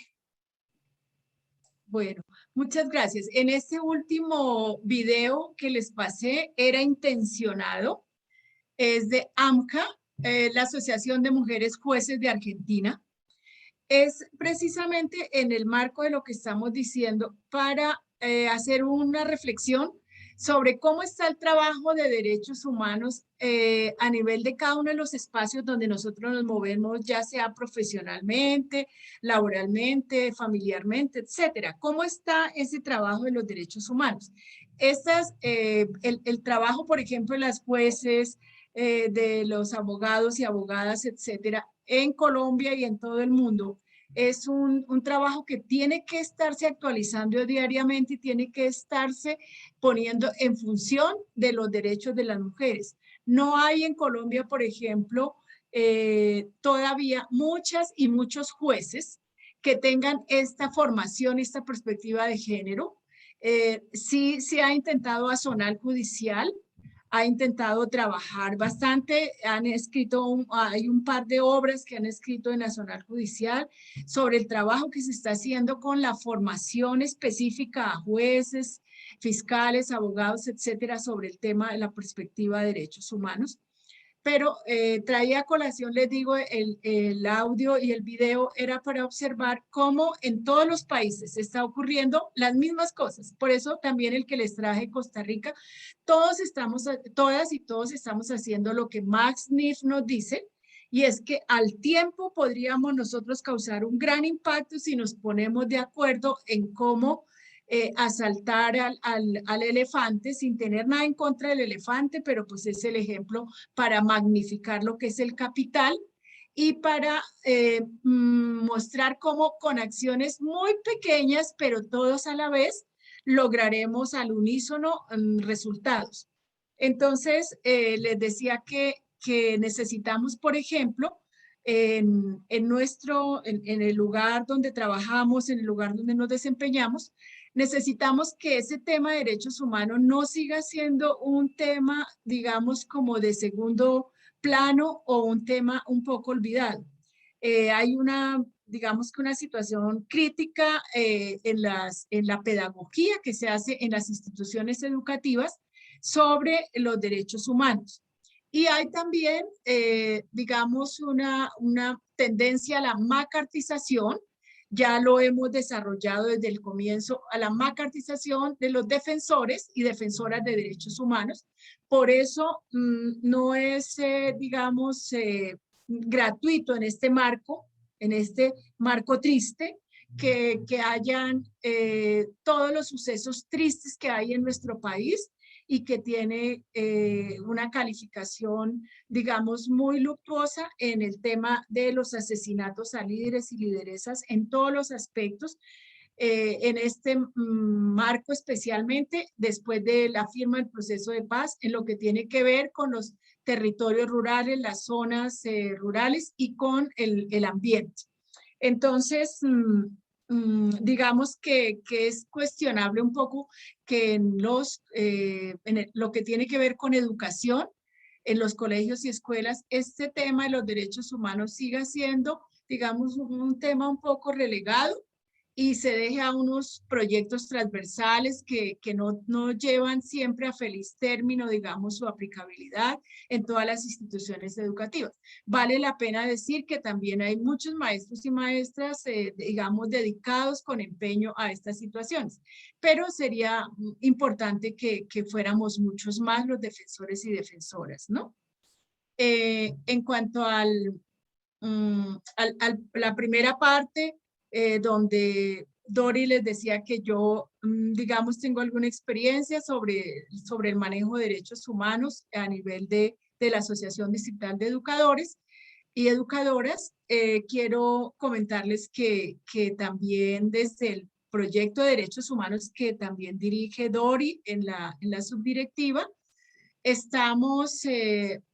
Bueno, muchas gracias. En este último video que les pasé era intencionado, es de AMCA, la Asociación de Mujeres Jueces de Argentina. Es precisamente en el marco de lo que estamos diciendo para hacer una reflexión sobre cómo está el trabajo de derechos humanos a nivel de cada uno de los espacios donde nosotros nos movemos, ya sea profesionalmente, laboralmente, familiarmente, etcétera. ¿Cómo está ese trabajo de los derechos humanos? El trabajo, por ejemplo, de las jueces, de los abogados y abogadas, etcétera, en Colombia y en todo el mundo, es un trabajo que tiene que estarse actualizando diariamente y tiene que estarse poniendo en función de los derechos de las mujeres. No hay en Colombia, por ejemplo, todavía muchas y muchos jueces que tengan esta formación, esta perspectiva de género. Sí se ha intentado Azonal Judicial, ha intentado trabajar bastante, han escrito, hay un par de obras que han escrito en Nacional Judicial sobre el trabajo que se está haciendo con la formación específica a jueces, fiscales, abogados, etcétera, sobre el tema de la perspectiva de derechos humanos. Pero traía a colación, les digo, el audio y el video era para observar cómo en todos los países está ocurriendo las mismas cosas. Por eso también el que les traje Costa Rica, todas y todos estamos haciendo lo que Max Neff nos dice, y es que al tiempo podríamos nosotros causar un gran impacto si nos ponemos de acuerdo en cómo asaltar al elefante sin tener nada en contra del elefante, pero pues es el ejemplo para magnificar lo que es el capital y para mostrar cómo con acciones muy pequeñas, pero todos a la vez, lograremos al unísono resultados. Entonces, les decía que necesitamos, por ejemplo, en el lugar donde trabajamos, en el lugar donde nos desempeñamos, necesitamos que ese tema de derechos humanos no siga siendo un tema, digamos, como de segundo plano o un tema un poco olvidado. Hay digamos que una situación crítica en la pedagogía que se hace en las instituciones educativas sobre los derechos humanos. Y hay también, digamos, una tendencia a la macartización, ya lo hemos desarrollado desde el comienzo, a la macartización de los defensores y defensoras de derechos humanos. Por eso no es, digamos, gratuito en este marco triste, que hayan todos los sucesos tristes que hay en nuestro país y que tiene una calificación, digamos, muy luctuosa en el tema de los asesinatos a líderes y lideresas en todos los aspectos, en este marco especialmente después de la firma del proceso de paz, en lo que tiene que ver con los territorios rurales, las zonas rurales y con el ambiente. Entonces, digamos que es cuestionable un poco que en lo que tiene que ver con educación, en los colegios y escuelas, este tema de los derechos humanos siga siendo, digamos, un tema un poco relegado y se deja unos proyectos transversales que no llevan siempre a feliz término, digamos, su aplicabilidad en todas las instituciones educativas. Vale la pena decir que también hay muchos maestros y maestras, digamos, dedicados con empeño a estas situaciones, pero sería importante que fuéramos muchos más los defensores y defensoras, ¿no? En cuanto a la primera parte, donde Dori les decía que yo, digamos, tengo alguna experiencia sobre el manejo de derechos humanos a nivel de la Asociación Distrital de Educadores y Educadoras. Quiero comentarles que también desde el proyecto de derechos humanos que también dirige Dori en la subdirectiva, estamos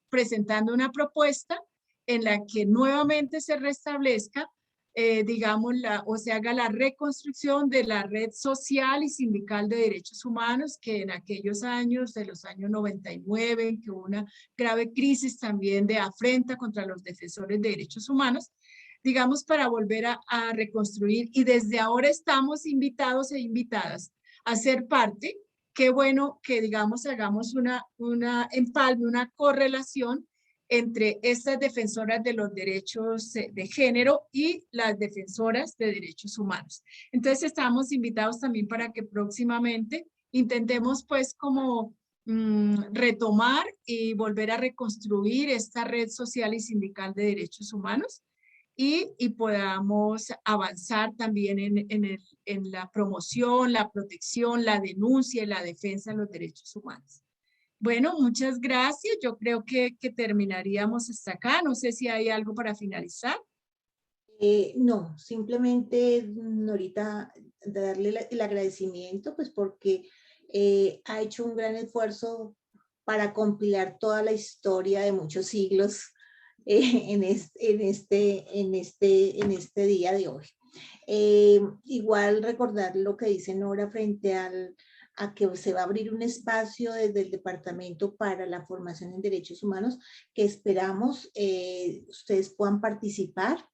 presentando una propuesta en la que nuevamente se restablezca, digamos, o se haga la reconstrucción de la red social y sindical de derechos humanos, que en aquellos años, de los años 99, en que hubo una grave crisis también de afrenta contra los defensores de derechos humanos, digamos, para volver a reconstruir. Y desde ahora estamos invitados e invitadas a ser parte. Qué bueno que, digamos, hagamos una empalme, una correlación entre estas defensoras de los derechos de género y las defensoras de derechos humanos. Entonces estamos invitados también para que próximamente intentemos pues como retomar y volver a reconstruir esta red social y sindical de derechos humanos y podamos avanzar también en la promoción, la protección, la denuncia y la defensa de los derechos humanos. Bueno, muchas gracias. Yo creo que terminaríamos hasta acá. No sé si hay algo para finalizar. No, simplemente, Norita, darle el agradecimiento, pues porque ha hecho un gran esfuerzo para compilar toda la historia de muchos siglos en este día de hoy. Igual recordar lo que dice Nora frente a que se va a abrir un espacio desde el departamento para la formación en derechos humanos, que esperamos ustedes puedan participar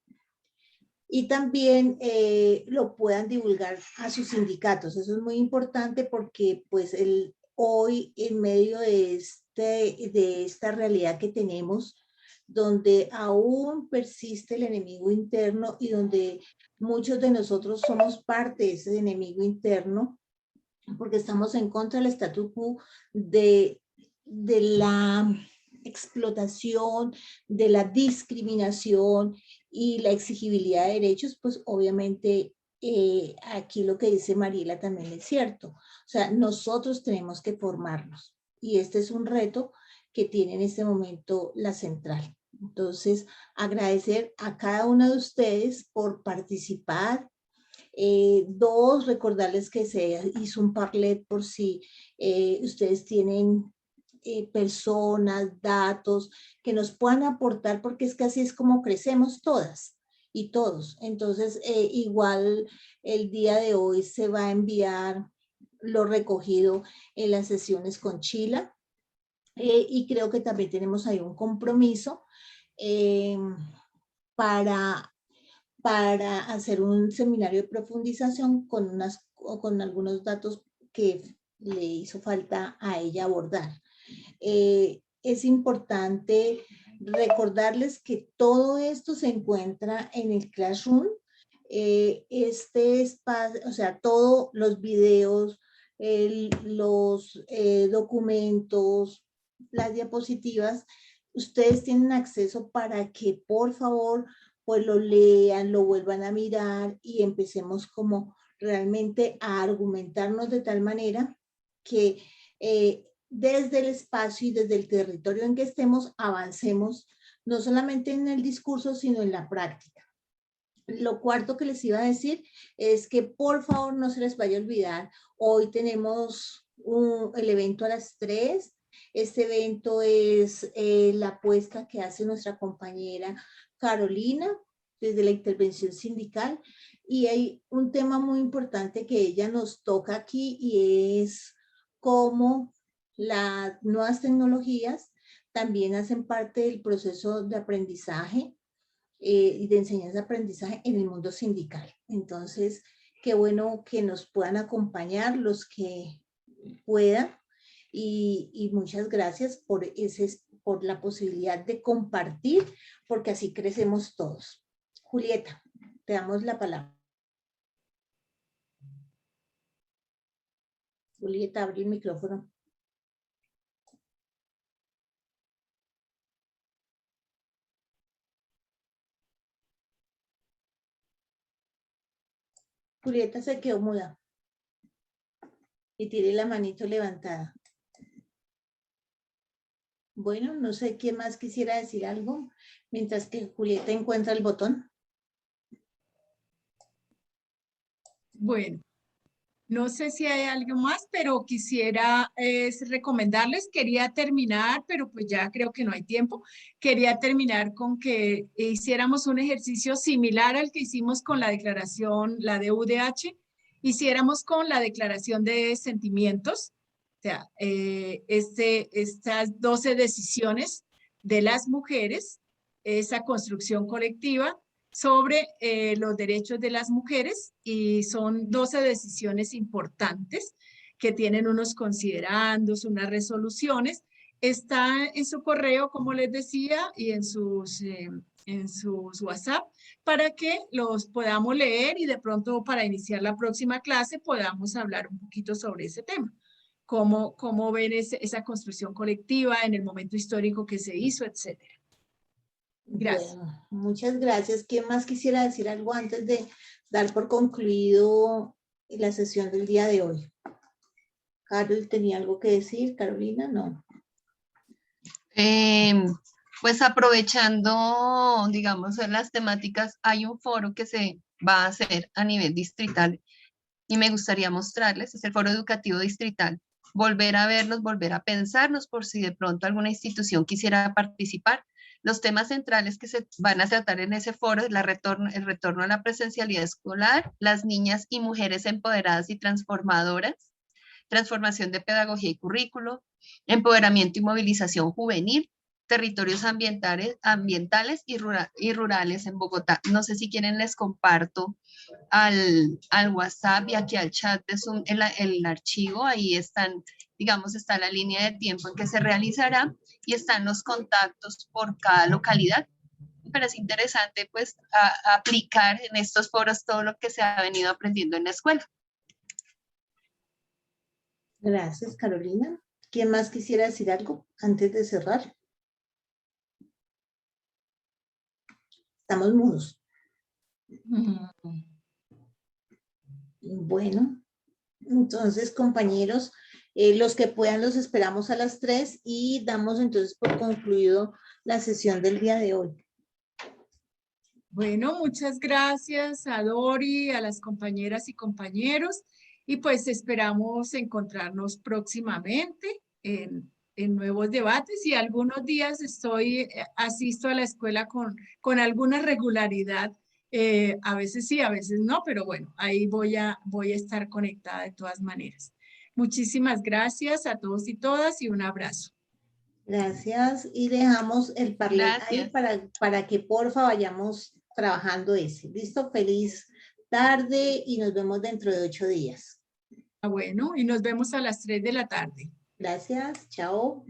y también lo puedan divulgar a sus sindicatos. Eso es muy importante porque pues hoy en medio de esta realidad que tenemos, donde aún persiste el enemigo interno y donde muchos de nosotros somos parte de ese enemigo interno, porque estamos en contra del statu quo de la explotación, de la discriminación y la exigibilidad de derechos, pues obviamente aquí lo que dice Mariela también es cierto. O sea, nosotros tenemos que formarnos y este es un reto que tiene en este momento la central. Entonces, agradecer a cada uno de ustedes por participar. Dos, recordarles que se hizo un Padlet por si ustedes tienen personas, datos que nos puedan aportar, porque es que así es como crecemos todas y todos. Entonces, igual el día de hoy se va a enviar lo recogido en las sesiones con Chila. Y creo que también tenemos ahí un compromiso para hacer un seminario de profundización con algunos datos que le hizo falta a ella abordar. Es importante recordarles que todo esto se encuentra en el Classroom. Este espacio, o sea, todos los videos, los documentos, las diapositivas, ustedes tienen acceso para que por favor pues lo lean, lo vuelvan a mirar y empecemos como realmente a argumentarnos de tal manera que desde el espacio y desde el territorio en que estemos avancemos no solamente en el discurso sino en la práctica. Lo cuarto que les iba a decir es que por favor no se les vaya a olvidar, hoy tenemos el evento a las 3. Este evento es la apuesta que hace nuestra compañera Carolina desde la intervención sindical y hay un tema muy importante que ella nos toca aquí y es cómo las nuevas tecnologías también hacen parte del proceso de aprendizaje y de enseñanza-aprendizaje en el mundo sindical. Entonces, qué bueno que nos puedan acompañar los que puedan. Y muchas gracias por la posibilidad de compartir, porque así crecemos todos. Julieta, te damos la palabra. Julieta, abre el micrófono. Julieta se quedó muda. Y tiene la manito levantada. Bueno, no sé quién más quisiera decir algo, mientras que Julieta encuentra el botón. Bueno, no sé si hay algo más, pero quisiera recomendarles, quería terminar, pero pues ya creo que no hay tiempo. Quería terminar con que hiciéramos un ejercicio similar al que hicimos con la declaración, la de UDH, hiciéramos con la declaración de sentimientos. O sea, estas 12 decisiones de las mujeres, esa construcción colectiva sobre los derechos de las mujeres, y son 12 decisiones importantes que tienen unos considerandos, unas resoluciones. Está en su correo, como les decía, y en sus WhatsApp, para que los podamos leer y de pronto para iniciar la próxima clase podamos hablar un poquito sobre ese tema. Cómo ven esa construcción colectiva en el momento histórico que se hizo, etcétera. Gracias. Bueno, muchas gracias. ¿Quién más quisiera decir algo antes de dar por concluido la sesión del día de hoy? Carol, ¿tenía algo que decir? Carolina, no. Pues aprovechando, digamos, las temáticas, hay un foro que se va a hacer a nivel distrital y me gustaría mostrarles, es el Foro Educativo Distrital. Volver a verlos, volver a pensarnos por si de pronto alguna institución quisiera participar. Los temas centrales que se van a tratar en ese foro es el retorno a la presencialidad escolar, las niñas y mujeres empoderadas y transformadoras, transformación de pedagogía y currículo, empoderamiento y movilización juvenil, territorios ambientales y rurales en Bogotá. No sé si quieren les comparto al WhatsApp y aquí al chat de Zoom el archivo. Ahí están, digamos, está la línea de tiempo en que se realizará y están los contactos por cada localidad. Pero es interesante pues aplicar en estos foros todo lo que se ha venido aprendiendo en la escuela. Gracias, Carolina. ¿Quién más quisiera decir algo antes de cerrar? Estamos mudos. Bueno, entonces, compañeros, los que puedan los esperamos a las 3 y damos entonces por concluido la sesión del día de hoy. Bueno, muchas gracias a Dori, a las compañeras y compañeros, y pues esperamos encontrarnos próximamente en nuevos debates, y algunos días asisto a la escuela con alguna regularidad, a veces sí, a veces no, pero bueno, ahí voy a estar conectada de todas maneras. Muchísimas gracias a todos y todas y un abrazo. Gracias, y dejamos el Parler ahí para que porfa vayamos trabajando ese. ¿Listo? Feliz tarde y nos vemos dentro de 8 días. Bueno, y nos vemos a las 3 de la tarde. Gracias, chao.